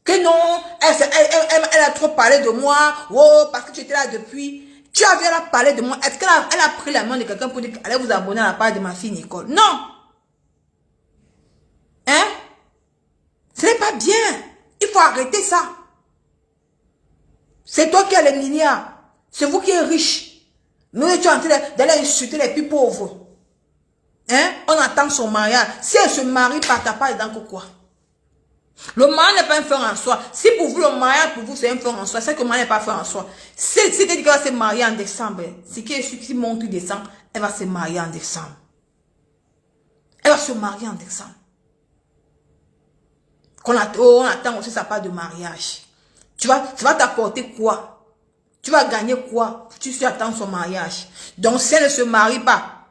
Que non, elle a trop parlé de moi. Oh, parce que tu étais là depuis. Tu as vu, elle a parlé de moi. Est-ce qu'elle a pris la main de quelqu'un pour dire qu'elle allait vous abonner à la page de ma fille Nicole? Non. Hein? Ce n'est pas bien. Il faut arrêter ça. C'est toi qui as les milliards. C'est vous qui êtes riche. Mais tu es en train d'aller insulter les plus pauvres. Hein? On attend son mariage. Si elle se marie pas, t'as pas dedans que quoi? Le mariage n'est pas un fait en soi. Si pour vous, le mariage, pour vous, c'est un fait en soi, c'est que le mariage n'est pas fait en soi. Si elle dit qu'elle va se marier en décembre, c'est qui est celui qui monte décembre, elle va se marier en décembre. Elle va se marier en décembre. On attend aussi sa part de mariage. Tu vas t'apporter quoi? Tu vas gagner quoi? Tu attends son mariage. Donc, si elle ne se marie pas,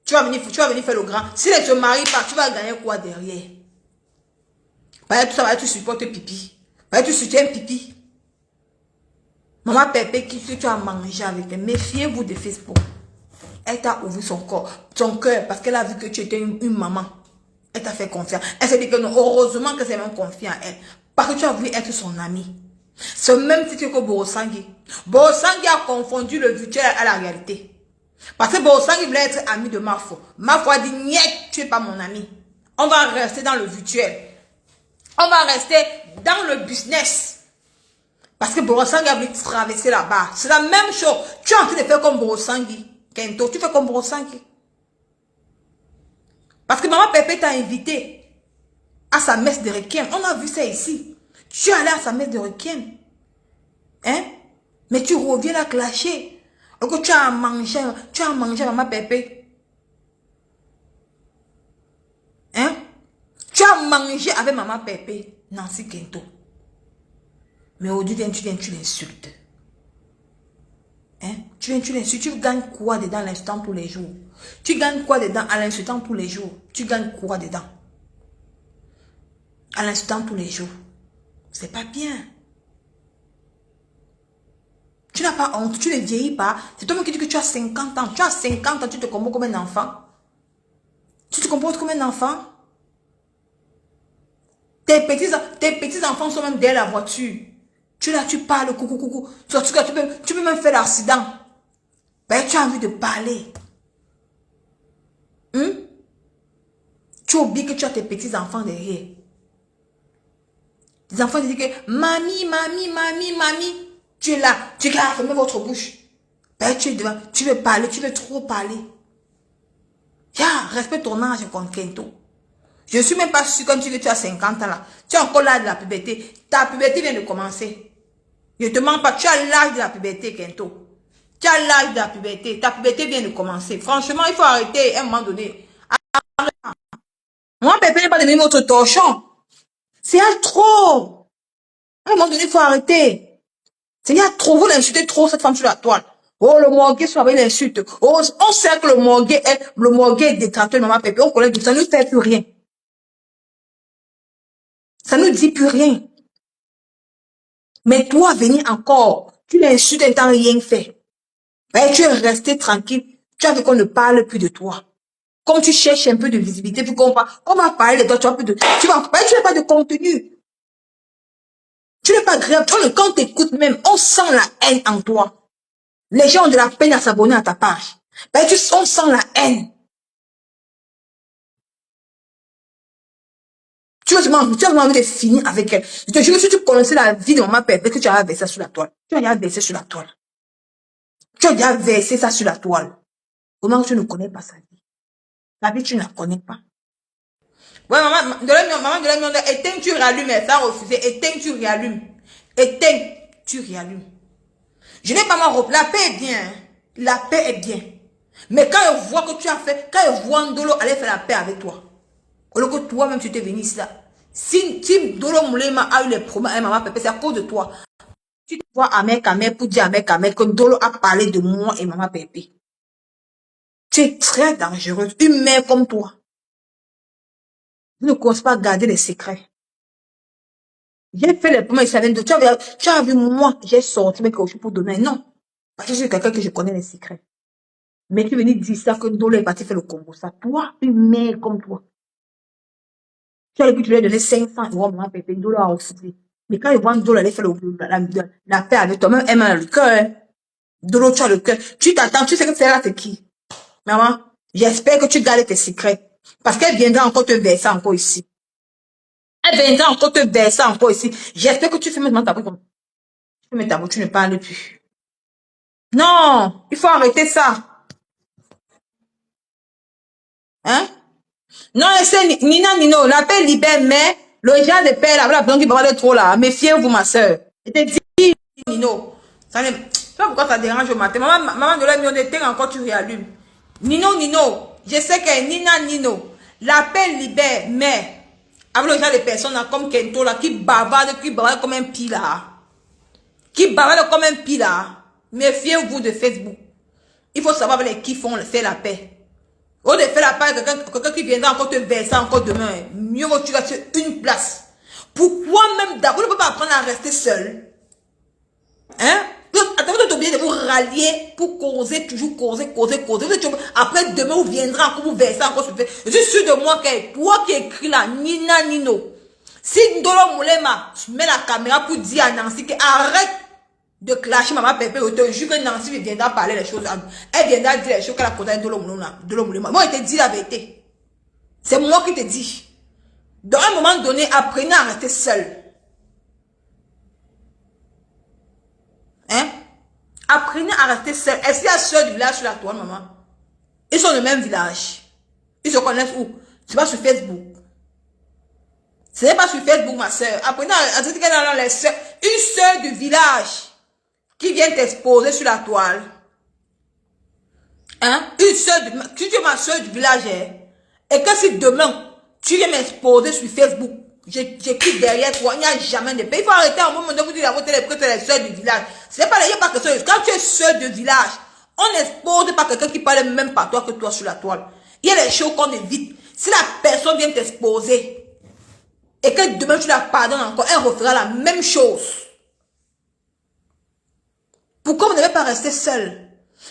tu vas venir faire le grand. Si elle ne se marie pas, tu vas gagner quoi derrière? Bah, tout ça va, tu supportes pipi. Bah, tu soutiens pipi. Maman Pépé, qui tu as mangé avec elle? Méfiez-vous de Facebook. Elle t'a ouvert son cœur, parce qu'elle a vu que tu étais une maman. Elle t'a fait confiance. Elle s'est dit que non, heureusement que c'est même confiant à elle. Parce que tu as voulu être son amie. C'est même titre que Borosangui. Borosangui a confondu le virtuel à la réalité. Parce que Borosangui voulait être ami de Mafo. Mafo a dit, niet, tu n'es pas mon ami. On va rester dans le virtuel. On va rester dans le business. Parce que Borosangui a voulu traverser là-bas. C'est la même chose. Tu es en train de faire comme Borosangui. Kento, tu fais comme Borosangui. Parce que Maman Pépé t'a invité à sa messe de requiem. On a vu ça ici. Tu es allé à sa messe de requiem. Hein? Mais tu reviens là clasher. Alors que tu as mangé Maman Pépé. Hein? Tu as mangé avec Maman Pépé, Nancy Kento. Mais aujourd'hui, tu l'insultes. Hein? Tu l'insultes. Tu gagnes quoi dedans l'instant tous les jours? Tu gagnes quoi dedans à l'insultant tous les jours? Tu gagnes quoi dedans? À l'insultant tous les jours. C'est pas bien. Tu n'as pas honte, tu ne vieillis pas. C'est toi-même qui dis que tu as 50 ans. Tu as 50 ans, tu te comportes comme un enfant. Tu te comportes comme un enfant. Tes petits enfants sont même derrière la voiture. Tu là, tu parles, coucou. Tu peux même faire l'accident. Ben, tu as envie de parler. Tu oublies que tu as tes petits enfants derrière. Les enfants te disent que mamie. Tu es là, tu as fermé votre bouche. Ben, tu es devant, tu veux parler, tu veux trop parler. Respecte ton âge, Kento. Je ne suis même pas sûre quand tu dis que tu as 50 ans là. Tu as encore l'âge de la puberté. Ta puberté vient de commencer. Je ne te mens pas, tu as l'âge de la puberté, Kento. Tu as l'âge de la puberté. Ta puberté vient de commencer. Franchement, il faut arrêter à un moment donné. Moi, Pépé n'est pas devenu votre torchon. C'est trop. À un moment donné, il faut arrêter. Il y a trop, vous l'insultez trop cette femme sur la toile. Oh, le morguet soit avec l'insulte. Oh, on sait que le morguet est détracteur de Maman Pépé. On connaît tout ça, ne nous fait plus rien. Ça ne nous dit plus rien. Mais toi, venir encore, tu l'insultes et t'as rien fait. Ben, tu es resté tranquille. Tu as vu qu'on ne parle plus de toi. Comme tu cherches un peu de visibilité, puis on va parler de toi, tu as plus de, tu n'as pas de contenu. Tu n'es pas agréable. Quand tu écoutes même, on sent la haine en toi. Les gens ont de la peine à s'abonner à ta page. Ben, on sent la haine. Tu as vraiment envie de finir avec elle. Je te jure, si tu connaissais la vie de maman Pépé, que tu as versé ça sur la toile. Tu as déjà versé sur la toile. Tu as déjà versé ça sur la toile. Comment tu ne connais pas sa vie? La vie, tu ne la connais pas. Ouais, maman de la mienne, éteins, tu rallumes, elle t'a refusé. Éteins, tu réallumes. Éteins, tu réallumes. Je n'ai pas ma robe. La paix est bien. Hein. La paix est bien. Mais quand elle voit que tu as fait, quand elle voit Ndolo aller faire la paix avec toi, au lieu que toi-même tu t'es venu ici là, si Ndolo Moulema a eu les problèmes, maman Pépé, c'est à cause de toi. Tu te vois à mec pour dire à mec que Ndolo a parlé de moi et maman Pépé. Tu es très dangereuse. Une mère comme toi. Je ne commence pas à garder les secrets. J'ai fait les premiers challenges. Tu as vu moi, j'ai sorti mes coachs pour donner. Non. Parce que je suis quelqu'un que je connais les secrets. Mais tu venais dire ça que Ndolo est parti faire le Congo. Ça, toi, une mère comme toi. Tu as dit que tu lui as donné 500 euros, maman Pépé. Ndolo a refusé. Mais quand il voit Ndolo aller faire la paix avec toi, même elle a le cœur. Ndolo, tu as le cœur. Tu t'attends, tu sais que c'est là, c'est qui? Maman, j'espère que tu gardes tes secrets. Parce qu'elle viendra encore te verser encore ici. Elle viendra encore te verser encore ici. J'espère que tu fais maintenant ta bouche. Tu fais ta bouche, tu ne parles plus. Non, il faut arrêter ça. Hein? Non, c'est Nina Nino, l'appel libère, mais le genre de père là, la personne qui parle de trop là. Méfiez-vous, ma soeur. Je te dis, Nino. Ça ne sais pas pourquoi ça dérange au matin. Maman de la mienne, encore tu réallumes. Nino, je sais que Nina Nino, l'appel libère, mais avec le genre de personnes là, comme Kento là, qui bavarde comme un pile là. Qui bavarde comme un pile là. Méfiez-vous de Facebook. Il faut savoir avec qui font faire la paix. Au lieu de faire la paix avec quelqu'un qui viendra encore te verser encore demain, mieux que tu vas sur une place. Pourquoi même d'abord, on ne peut pas apprendre à rester seul? Hein? Attends, de t'oublier de vous rallier pour causer, toujours causer. Après, demain, vous viendra encore vous verser encore sur. Je suis sûr de moi que toi qui écris là, Nina Nino, si Ndolo Moulema met la caméra pour dire à Nancy qu'arrête de clasher maman Pépé, je te jure que Nancy viendra parler les choses. Elle viendra dire les choses qu'elle a causées à Ndolo Moulema. Moi, je te dis la vérité. C'est moi qui te dis. Dans un moment donné, apprenez à rester seul. Hein? Apprenez à rester seul. Est-ce qu'il y a ceux du village sur la toile, maman? Ils sont du même village. Ils se connaissent où? C'est pas sur Facebook. Ce n'est pas sur Facebook, ma soeur. Apprenez à dire qu'elle a les soeurs. Une soeur du village qui vient t'exposer sur la toile. Hein? Une soeur si tu es ma soeur du village, hein? Et que si demain, tu viens m'exposer sur Facebook, j'écris derrière toi, il n'y a jamais de paix. Il faut arrêter un moment de vous dire que tu es les soeurs du village. Ce n'est pas les pas que ça. Quand tu es soeur du village, on n'expose pas quelqu'un qui parle même pas toi que toi sur la toile. Il y a des choses qu'on évite. Si la personne vient t'exposer et que demain tu la pardonnes encore, elle refera la même chose. Pourquoi vous n'avez pas resté seul?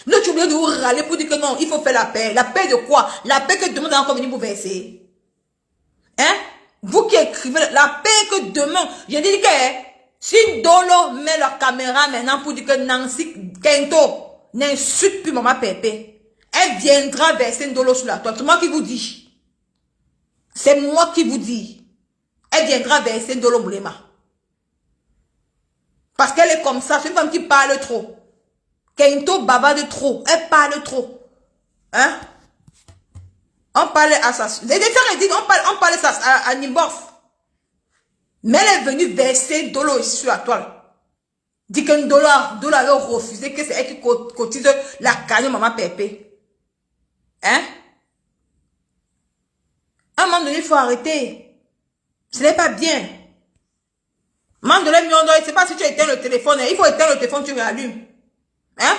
Là, tu oublies de vous râler pour dire que non, il faut faire la paix. La paix de quoi? La paix que demain, vous allez encore venir vous verser. Hein? Vous qui écrivez, la paix que demain, j'ai dit que si Ndolo met la caméra maintenant pour dire que Nancy Kento n'insulte plus maman Pépé, elle viendra verser Ndolo sur la toile. C'est moi qui vous dis. C'est moi qui vous dis. Elle viendra verser Ndolo Moulema. Parce qu'elle est comme ça, c'est une femme qui parle trop. Kento bavarde trop, elle parle trop. Hein? On parlait à ça. On parlait ça à Nimbof. Mais elle est venue verser Ndolo ici sur la toile. Dit que Ndolo avait refusé que c'est elle qui cotise la cagnotte maman Pépé. Hein? À un moment donné, il faut arrêter. Ce n'est pas bien. Mandela Miondo, je ne sais pas si tu éteins le téléphone. Il faut éteindre le téléphone, tu réallumes. Hein?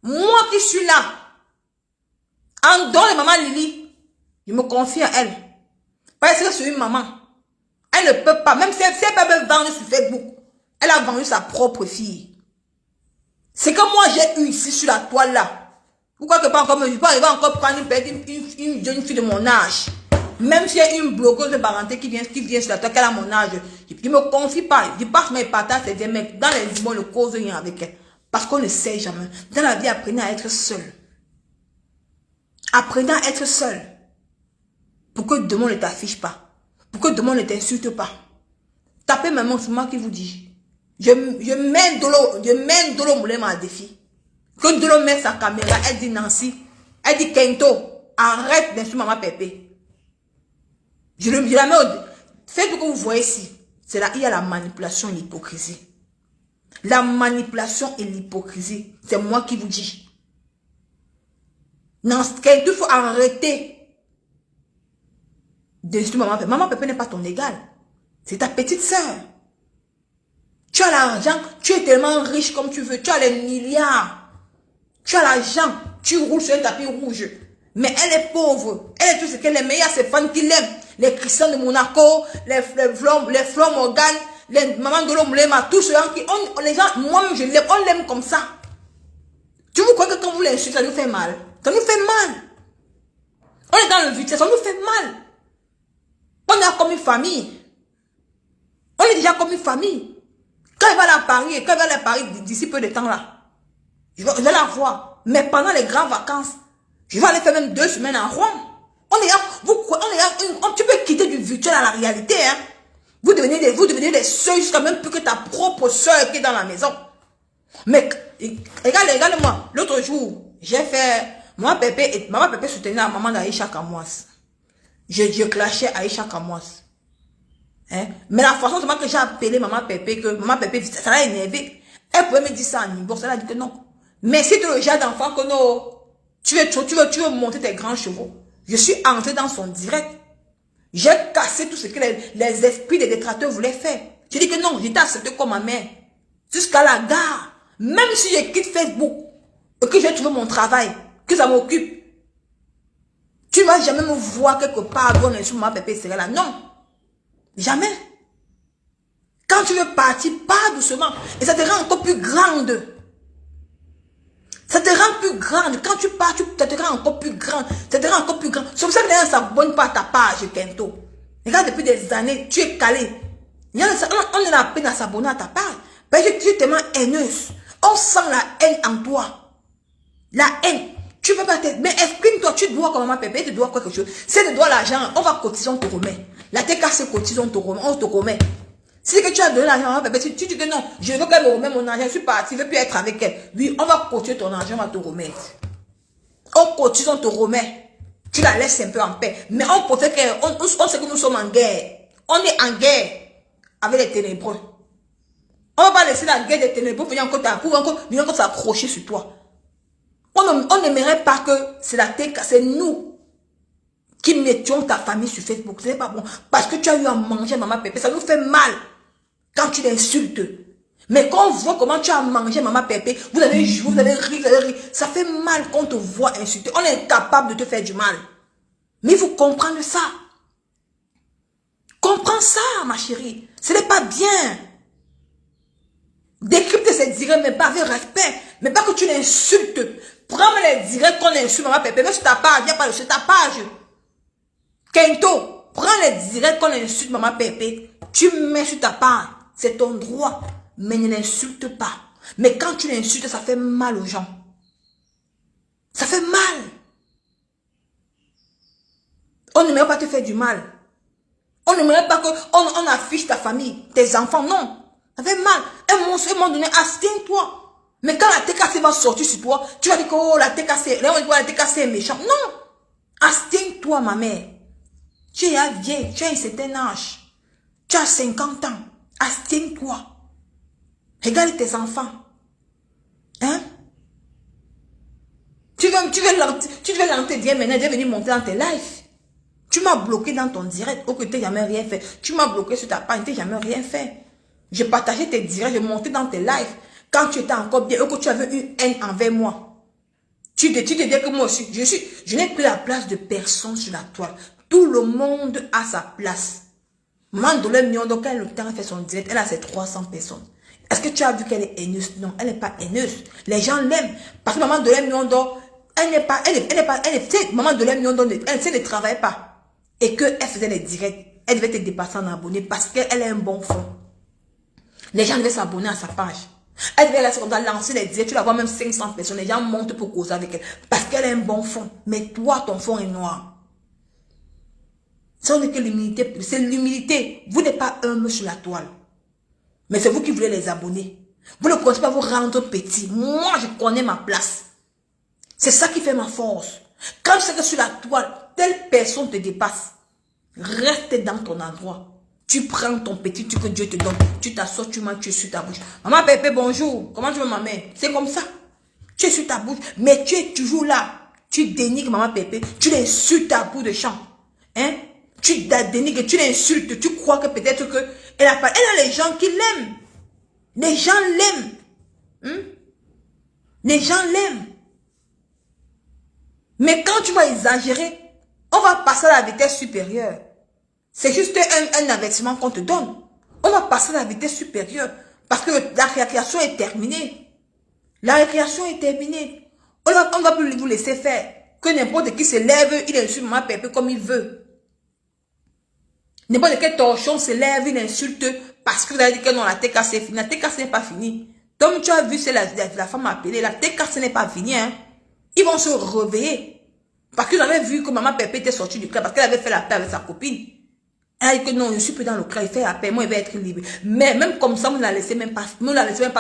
Moi qui suis là. En dehors de maman Lily, je me confie à elle. Parce que c'est une maman. Elle ne peut pas, même si elle peut vendre sur Facebook, elle a vendu sa propre fille. C'est que moi j'ai eu ici sur la toile là. Pourquoi que pas encore, je peux arriver encore prendre une jeune fille de mon âge. Même si y a une bloqueuse de parenté qui vient sur la toile, qu'elle a mon âge, je ne me confie pas. Je passe mes partages, c'est des mecs. Dans les mots, ne cause rien avec elle. Parce qu'on ne sait jamais. Dans la vie, apprenez à être seul. Apprenez à être seul. Pour que demain ne t'affiche pas. Pour que demain on ne t'insulte pas. Tapez maman, c'est moi qui vous dis. Je mène Dolo Moulema à défi. Que Dolo met sa caméra, elle dit Nancy, elle dit Kento, arrête d'insulter maman Pépé. Je la mets au... Faites ce que vous voyez ici. C'est là, il y a la manipulation et l'hypocrisie. La manipulation et l'hypocrisie. C'est moi qui vous dis. Non, il faut arrêter d'insulter maman Pépé. Maman Pépé n'est pas ton égal. C'est ta petite sœur. Tu as l'argent, tu es tellement riche comme tu veux, tu as les milliards. Tu as l'argent, tu roules sur un tapis rouge. Mais elle est pauvre. Elle est tout ce qu'elle aime. Il y a ses fans qui l'aiment. Les Christians de Monaco, les Fleurs Morgan, les mamans de l'Omblema, tous ceux qui... les gens, moi-même je l'aime, on l'aime comme ça. Tu vous crois que quand vous l'insultez, ça nous fait mal? Ça nous fait mal. On est dans le vitesse, ça nous fait mal. On est comme une famille. On est déjà comme une famille. Quand elle va aller à Paris, et quand elle va aller à Paris d'ici peu de temps là, je vais la voir. Mais pendant les grandes vacances, je vais aller faire même 2 semaines en Rome. Tu peux quitter du virtuel à la réalité. Hein? Vous devenez des soeurs jusqu'à même plus que ta propre soeur qui est dans la maison. Mais regarde-moi, l'autre jour, j'ai fait, maman Pépé soutenait la maman d'Aïcha Kamouas. Je clashais Aïcha Kamouas. Hein? Mais la façon seulement que j'ai appelé maman Pépé, ça l'a énervé. Elle pouvait me dire ça en inbox, elle a dit que non. Mais si tu es le genre d'enfant que non, tu veux monter tes grands chevaux. Je suis entrée dans son direct. J'ai cassé tout ce que les esprits des détracteurs voulaient faire. J'ai dit que non, j'étais acceptée comme ma mère. Jusqu'à la gare. Même si je quitte Facebook, et que j'ai trouvé mon travail, que ça m'occupe, tu ne vas jamais me voir quelque part où on est sur ma Pépé serait là. Non. Jamais. Quand tu veux partir, pars doucement. Et ça te rend encore plus grande. Ça te rend plus grande. Quand tu pars, ça te rend encore plus grande. Ça te rend encore plus grande. C'est pour ça que les gens ne s'abonnent pas à ta page, Kento. Regarde, depuis des années, tu es calé. On est la peine à s'abonner à ta page. Parce que tu es tellement haineuse. On sent la haine en toi. La haine. Tu veux pas t'aider. Mais exprime-toi, tu dois comme maman Pépé, tu dois quelque chose. Si tu dois l'argent, on va cotiser, on te remet. La TKC cotise, on te remet. Si que tu as donné l'argent à maman Pépé, tu dis que non, je veux qu'elle me remette mon argent, je suis parti, je ne veux plus être avec elle. Oui, on va cotiser ton argent, on va te remettre. On cotise, on te remet. Tu la laisses un peu en paix. Mais on préfère on sait que nous sommes en guerre. On est en guerre avec les ténébreux. On ne va pas laisser la guerre des ténébreux venir encore s'accrocher sur toi. On n'aimerait pas que c'est la TK, c'est nous qui mettions ta famille sur Facebook. Ce n'est pas bon. Parce que tu as eu à manger maman Pépé. Ça nous fait mal quand tu l'insultes. Mais quand on voit comment tu as mangé maman Pépé, vous avez joué, vous avez ri. Ça fait mal quand on te voit insulter. On est incapable de te faire du mal. Mais il faut comprendre ça. Comprends ça, ma chérie. Ce n'est pas bien. Décrypte ces directs, mais pas avec respect. Mais pas que tu l'insultes. Prends les directs qu'on insulte maman Pépé. Même sur ta page, viens pas sur ta page. Kento, prends les directs qu'on insulte maman Pépé. Tu mets sur ta page. C'est ton droit. Mais ne l'insulte pas. Mais quand tu l'insultes, ça fait mal aux gens. Ça fait mal. On n'aimerait pas te faire du mal. On n'aimerait pas qu'on affiche ta famille, tes enfants. Non. Ça fait mal. Un moment donné, abstiens-toi. Mais quand la TKC va sortir sur toi, tu vas dire que oh, la TKC, la TKC est méchante. Non. Abstiens-toi, ma mère. Tu es vieille, tu as un certain âge. Tu as 50 ans. Abstiens-toi. Regarde tes enfants. Hein? Tu veux lancer bien maintenant, tu es venu monter dans tes lives. Tu m'as bloqué dans ton direct, au que tu n'as jamais rien fait. Tu m'as bloqué sur ta page, tu n'as jamais rien fait. J'ai partagé tes directs, j'ai monté dans tes lives. Quand tu étais encore bien, au que tu avais une haine envers moi. Tu te dis que moi aussi, je n'ai plus la place de personne sur la toile. Tout le monde a sa place. Maman Dolé Miondo, quand le temps fait son direct, elle a ses 300 personnes. Est-ce que tu as vu qu'elle est haineuse? Non, elle n'est pas haineuse. Les gens l'aiment. Parce que maman Dolé Miondo, maman Dolé Miondo, elle ne travaille pas. Et qu'elle faisait les directs, elle devait te dépasser en abonnés parce qu'elle a un bon fond. Les gens devaient s'abonner à sa page. Elle devait lancer les directs, tu la vois même 500 personnes, les gens montent pour causer avec elle. Parce qu'elle a un bon fond. Mais toi, ton fond est noir. Ce n'est que l'humilité. C'est l'humilité. Vous n'êtes pas humble sur la toile. Mais c'est vous qui voulez les abonner. Vous ne pensez pas vous rendre petit. Moi, je connais ma place. C'est ça qui fait ma force. Quand je sais que sur la toile, telle personne te dépasse, reste dans ton endroit. Tu prends ton petit truc que Dieu te donne. Tu t'assois, tu manges, tu es sur ta bouche. Maman Pépé, bonjour. Comment tu veux ma mère? C'est comme ça. Tu es sur ta bouche, mais tu es toujours là. Tu dénigres maman Pépé. Tu l'insultes à bout de champ. Hein? Tu la dénigres, tu l'insultes. Tu crois que peut-être que elle a les gens qui l'aiment. Les gens l'aiment. Hein? Les gens l'aiment. Mais quand tu vas exagérer, on va passer à la vitesse supérieure. C'est juste un avertissement qu'on te donne. On va passer à la vitesse supérieure. Parce que la récréation est terminée. La récréation est terminée. On ne va plus vous laisser faire. Que n'importe qui se lève, il insulte maman Pépé comme il veut. N'importe quel torchon se lève, il insulte parce que vous avez dit que non, la TK c'est fini. La TK ce n'est pas fini. Donc tu as vu, c'est la femme appelée. La TK ce n'est pas fini. Hein. Ils vont se réveiller. Parce qu'ils avaient vu que maman Pépé était sortie du club. Parce qu'elle avait fait la paix avec sa copine. Elle a dit que non, je suis plus dans le club. Il fait la paix. Moi, il va être libre. Mais même comme ça, vous ne la laissez même pas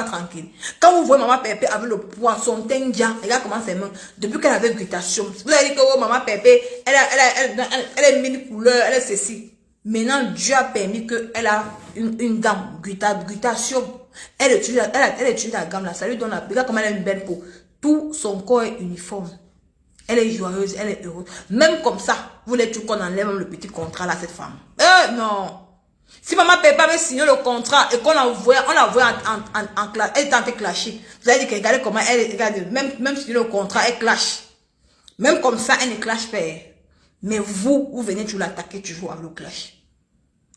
tranquille. Quand vous voyez maman Pépé avec le poisson tenja, regarde comment c'est mains. Depuis qu'elle avait glutation. Vous avez dit que oh, maman Pépé, elle est mine couleur, elle est ceci. Maintenant, Dieu a permis qu'elle a une gamme, glutation. Elle utilise la gamme là. Ça lui donne la. Regarde comment elle a une belle peau. Tout son corps est uniforme. Elle est joyeuse, elle est heureuse. Même comme ça, vous voulez tout qu'on enlève même le petit contrat là, cette femme. Non. Si maman Pépé avait signé le contrat et qu'on la voyait en classe, elle tentait de clasher. Vous avez dit que regardez comment elle, regardez, même signé le contrat, elle clash. Même comme ça, elle ne clash pas. Mais vous venez toujours l'attaquer, toujours avec le clash.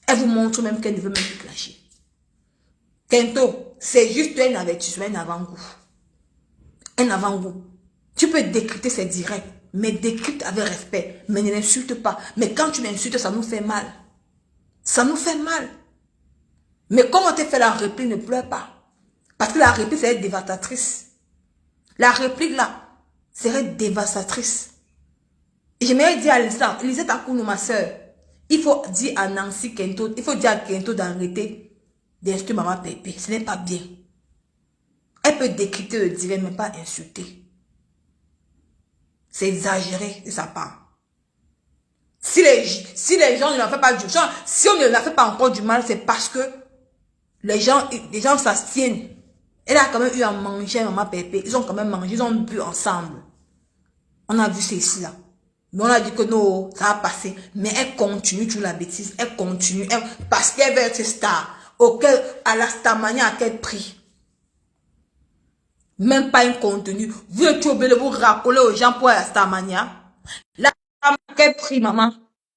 Elle vous montre même qu'elle ne veut même plus clasher. Kento, c'est juste un avertissement, un avant-goût. Un avant-goût. Tu peux décrypter, c'est direct. Mais décrypte avec respect. Mais ne l'insulte pas. Mais quand tu l'insultes, ça nous fait mal. Ça nous fait mal. Mais comme on t'a fait la réplique, ne pleure pas. Parce que la réplique serait dévastatrice. La réplique là, serait dévastatrice. Et j'aimerais dire à Lisette Akounou, ma soeur, il faut dire à Nancy Kento, il faut dire à Kento d'arrêter d'insulter maman Pépé. Ce n'est pas bien. Elle peut décrypter le direct, mais pas insulter. C'est exagéré de sa part. Si les gens ne la font pas du mal, si on ne la fait pas encore du mal, c'est parce que les gens s'abstiennent. Elle a quand même eu à manger, maman Pépé. Ils ont quand même mangé, ils ont bu ensemble. On a vu ceci là. Mais on a dit que non, ça va passer. Mais elle continue toujours la bêtise. Elle continue. Parce qu'elle veut être star. À la starmania, à quel prix? Même pas un contenu. Vous êtes obligé de vous rappeler aux gens pour la starmania. Là, à quel prix, maman?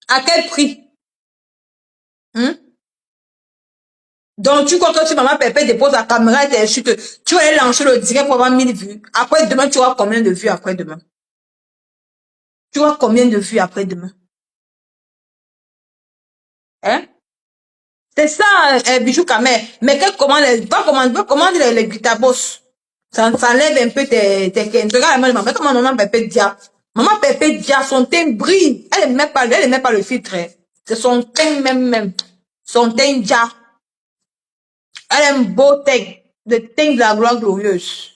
À quel prix? Donc, tu crois que si maman Pépé dépose la caméra et t'insulte, tu vas aller lancer le direct pour avoir 1000 vues. Après demain, tu auras combien de vues après demain? Tu auras combien de vues après demain? Hein? C'est ça, bijou camère. Mais comment les guitabos? Ça enlève un peu tes regarde maman, comment maman Pépé dia. Maman Pépé dia, son teint brille. Elle ne met pas le filtre. C'est son teint même. Son teint dia. Elle a un beau teint. Le teint de la gloire glorieuse.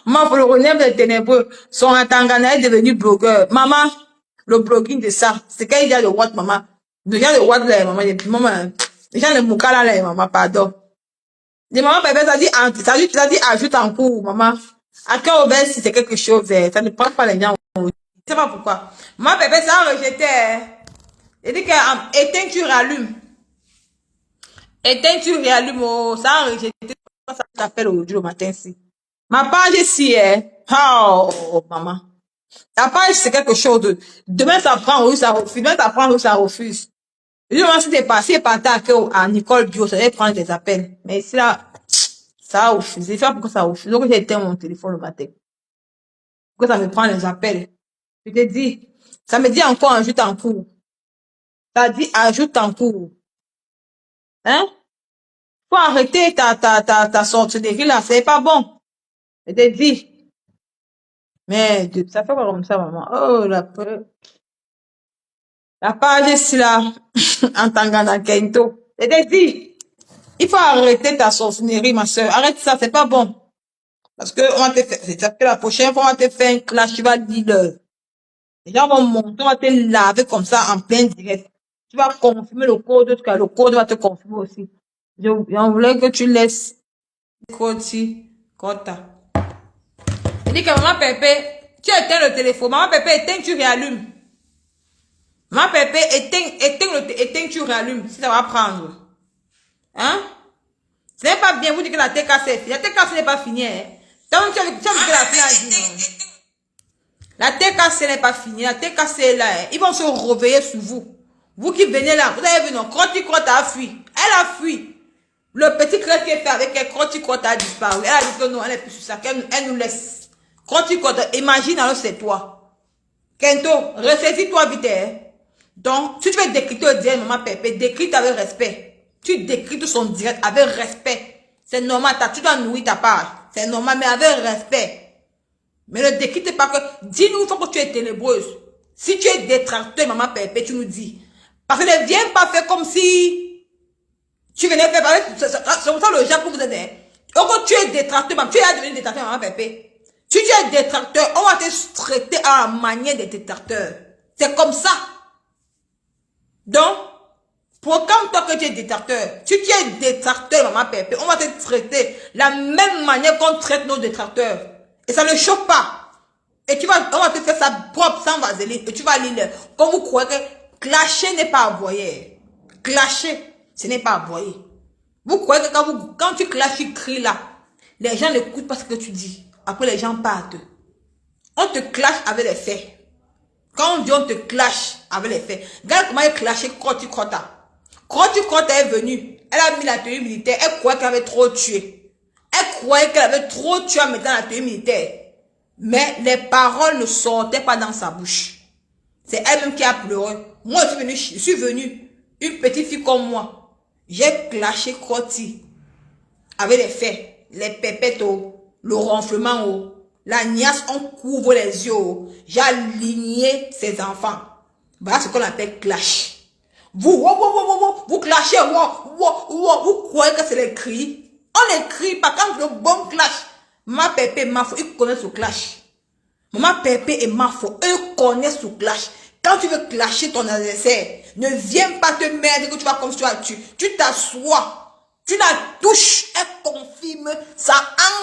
Maman, pour le renard des ténébreux, son Tangana est devenu blogueur. Maman, le blogging de ça, c'est quand il y a le what, maman. Il y a le what là, maman. Il y a le moukala là, maman, pardon. Les mamans bébé, ça dit ajoute en cours, maman. À quel moment si c'est quelque chose, ça ne prend pas les gens. Je ne sais pas pourquoi. Maman bébé, ça a rejeté. Il dit que éteins, tu rallumes. Éteins, tu réallumes. Oh, ça a rejeté. Ça t'appelle aujourd'hui au matin si. Ma page ici, oh, maman. La page, c'est quelque chose de. Demain, ça prend, oui, ça refuse. Demain, ça prend, oui, ça refuse. Je me suis dépassé par à Nicole Bio, ça allait prendre des appels. Mais ici, là, ça a refusé. Je sais pas pourquoi ça a refusé. Donc, j'ai éteint mon téléphone le matin. Pourquoi ça me prend les appels? Je te dis, ça me dit encore ajoute en cours. Ça dit ajoute en cours. Hein? Faut arrêter ta sorcellerie là, c'est pas bon. Je te dis. Mais, ça fait pas comme ça, maman. Oh, la peur. La page ici là, en Tangana Kento. Et t'ai dit, il faut arrêter ta sorcellerie, ma soeur. Arrête ça, c'est pas bon. Parce que on va te faire, c'est que la prochaine fois, on va te faire un clash, tu vas dire leur. Les gens vont monter, on va te laver comme ça en plein direct. Tu vas confirmer le code, le code va te confirmer aussi. J'en voulais que tu laisses le code si, Kota. Il dit que maman Pépé, tu éteins le téléphone. Maman Pépé, éteins, tu réallumes. Maman Pépé, éteins, tu réallumes. Si ça va prendre. Hein? Ce n'est pas bien, vous dites que la TK c'est fini. La TK n'est pas fini. Hein? Donc, tu as dit que la fin a dit non. La TKC n'est pas finie. La TKC est là. Hein. Ils vont se réveiller sur vous. Vous qui venez là, vous avez vu, non? Crotte a fui. Elle a fui. Le petit crête qui est fait avec elle, Crotte a disparu. Elle a dit que non, elle est plus sur ça. Elle nous laisse. Crotte, imagine alors c'est toi. Kento, ressaisis-toi vite. Hein. Donc, si tu veux décrypter le direct, maman Pépé, décrypte avec respect. Tu décryptes son direct avec respect. C'est normal, tu dois nourrir ta part. C'est normal, mais avec respect. Mais ne décrypte pas que, dis-nous, il faut que tu es ténébreuse. Si tu es détracteur, maman Pépé, tu nous dis. Parce que ne viens pas faire comme si tu venais faire parler, c'est comme ça le genre pour vous aider. Donc, tu es détracteur, tu es devenu détracteur, maman Pépé. Si tu es détracteur, on va te traiter à la manière des détracteurs. C'est comme ça. Donc, proclame-toi que tu es détracteur. Si tu es détracteur, maman Pépé, on va te traiter la même manière qu'on traite nos détracteurs. Et ça ne choque pas. Et on va te faire ça propre, sans vaseline. Et tu vas lire. Quand vous croyez que clasher n'est pas aboyer. Clasher, ce n'est pas aboyer. Vous croyez que quand tu clashes, tu cries là. Les gens n'écoutent pas ce que tu dis. Après, les gens partent. On te clash avec les faits. Quand on dit on te clash avec les faits. Regarde comment il clashait Crotti Crotta. Crotti Crotta est venue. Elle a mis la tenue militaire. Elle croyait qu'elle avait trop tué. Elle croyait qu'elle avait trop tué en mettant la tenue militaire. Mais les paroles ne sortaient pas dans sa bouche. C'est elle-même qui a pleuré. Moi, je suis venue. Une petite fille comme moi. J'ai clashé Crotti. Avec les faits. Les pépettes, le ronflement, la niasse, on couvre les yeux. J'ai aligné ses enfants. Voilà ce qu'on appelle clash. Vous clashez, vous croyez que c'est les cris. On ne crie pas quand le bon clash. Ma Pépé et Mafo, ils connaissent ce clash. Ma Pépé et Mafo, eux connaissent ce clash. Quand tu veux clasher ton adversaire, ne viens pas te mettre que tu vas comme tu as tué. Tu t'assois. Tu la touches, elle confirme, ça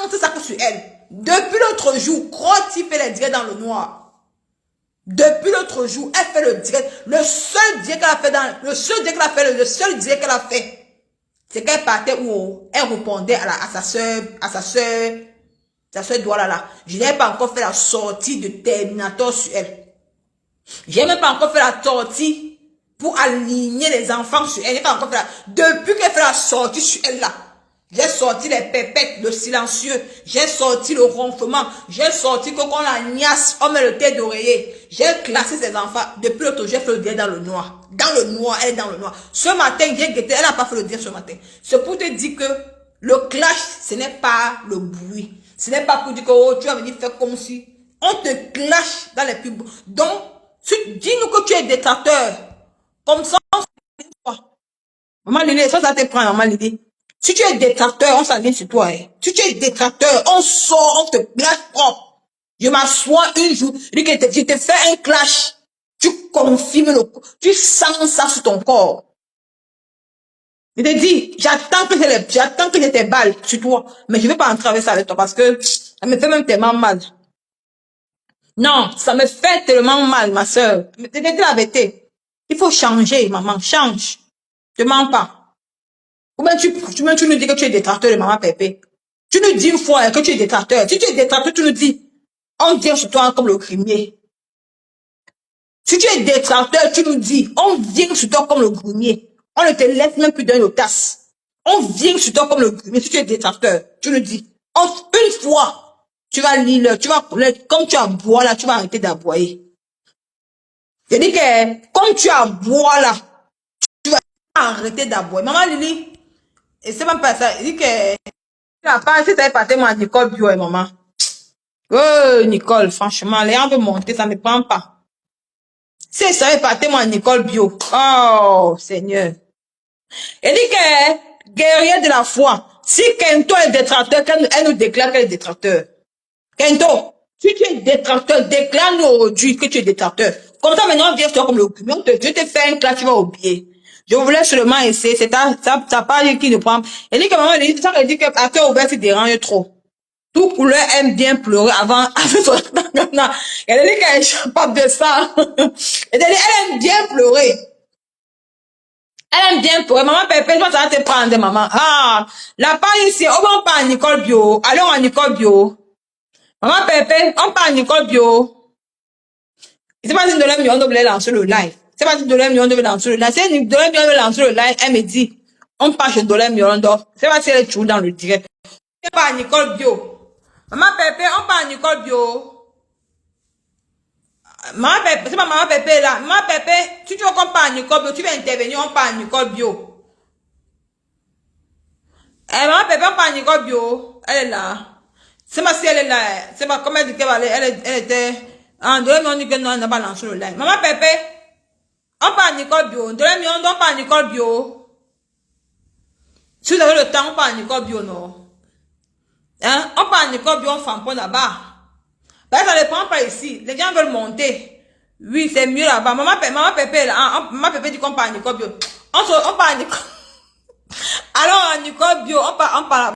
entre ça sur elle. Depuis l'autre jour, Crotti fait les directs dans le noir. Depuis l'autre jour, elle fait le direct. Le seul direct qu'elle a fait le seul direct qu'elle a fait, c'est qu'elle partait où elle répondait à sa soeur Douala là. Je n'ai pas encore fait la sortie de Terminator sur elle. Je n'ai même pas encore fait la sortie pour aligner les enfants sur elle. Je n'ai pas encore fait depuis qu'elle fait la sortie sur elle là. J'ai sorti les pépettes, le silencieux. J'ai sorti le ronflement. J'ai sorti que quand la niasse, on met le tête d'oreiller. J'ai classé ses enfants. Depuis l'autre, j'ai fait le direct dans le noir. Dans le noir, elle est dans le noir. Ce matin, j'ai guetté. Elle n'a pas fait le direct ce matin. C'est pour te dire que le clash, ce n'est pas le bruit. Ce n'est pas pour dire que oh, tu vas venir faire comme si. On te clash dans les pubs. Donc, dis-nous que tu es détracteur. Comme ça, on s'aligne sur toi. Maman Lily, ça te prend, maman Lily. Si tu es détracteur, on s'aligne sur toi. Hein. Si tu es détracteur, on sort, on te clash propre. Je m'assois un jour, je te fais un clash. Tu confirmes tu sens ça sur ton corps. Je te dis, j'attends que j'ai tes balles sur toi. Mais je ne vais pas entrer avec ça avec toi parce que ça me fait même tellement mal. Non, ça me fait tellement mal, ma soeur. Mais te dis la vérité. Il faut changer, maman, change. Ne mens pas. Ou bien tu nous dis que tu es détracteur de maman Pépé. Tu nous dis une fois que tu es détracteur. Si tu es détracteur, tu nous dis, on vient sur toi comme le grimier. Si tu es détracteur, tu nous dis, on vient sur toi comme le grimier. On ne te laisse même plus donner le tasse. On vient sur toi comme le grimier. Si tu es détracteur, tu nous dis, une fois, tu vas lire, comme tu as bois là, tu vas arrêter d'aboyer. Je dis que, comme tu as bois là, tu vas arrêter d'aboyer. Maman Lily, et c'est même pas ça. Il dit que, tu n'as pas, si ça est passé, moi, Nicole Bio et maman. Oh, Nicole, franchement, les gens veulent monter, ça ne prend pas. Si ça veut partir, moi, Nicole Bio. Oh, Seigneur. Elle dit que, guerrière de la foi, si Kento est détracteur, elle nous déclare qu'elle est détracteur. Kento, si tu es détracteur, déclare-nous aujourd'hui que tu es détracteur. Comme ça, maintenant, viens toi comme le camion, je te fais un clash, tu vas oublier. Je voulais seulement essayer, c'est ta page qui nous prend. Elle dit que maman, elle dit que à cœur ouvert, tu dérange trop. Tout couleur aime bien pleurer avant son elle dit qu'elle est capable de ça. Elle aime bien pleurer. Elle aime bien pleurer. Maman Pépé, toi, ça va te prendre, maman. Ah, la page ici, on parle à Nicole Bio. Allons à Nicole Bio. Maman Pépé, on parle à Nicole Bio. C'est pas si Dolem Miondo voulait lancer le live. C'est pas si Dolem Miondo veut lancer le live. C'est Dolem Miondo veut lancer le live, elle me dit, on parle chez Dolem Miondo. C'est pas si elle est toujours dans le direct. C'est pas à Nicole Bio. Maman Pépé, on parle à Nicole Bio. Maman Pépé, c'est pas Maman Pépé là. Maman Pépé, si tu veux qu'on parle à Nicole Bio, tu veux intervenir, on parle à Nicole Bio. Maman Pépé, on parle à Nicole Bio. Elle est là. C'est pas si elle est là. C'est pas comme elle dit qu'elle elle était. Ah, on dit que non, elle n'a pas lancé le live. Maman Pépé, on parle à Nicole Bio. On parle à Nicole Bio. Si vous avez le temps, on parle à Nicole Bio, non? Hein? On parle à Nicole Bio, on fait un point là-bas. Ben, ça ne prend pas ici. Les gens veulent monter. Oui, c'est mieux là-bas. Maman Pépé, là. Maman Pépé dit qu'on parle à Nicole Bio. On parle à Nicole. Alors, à Nicole Bio, on parle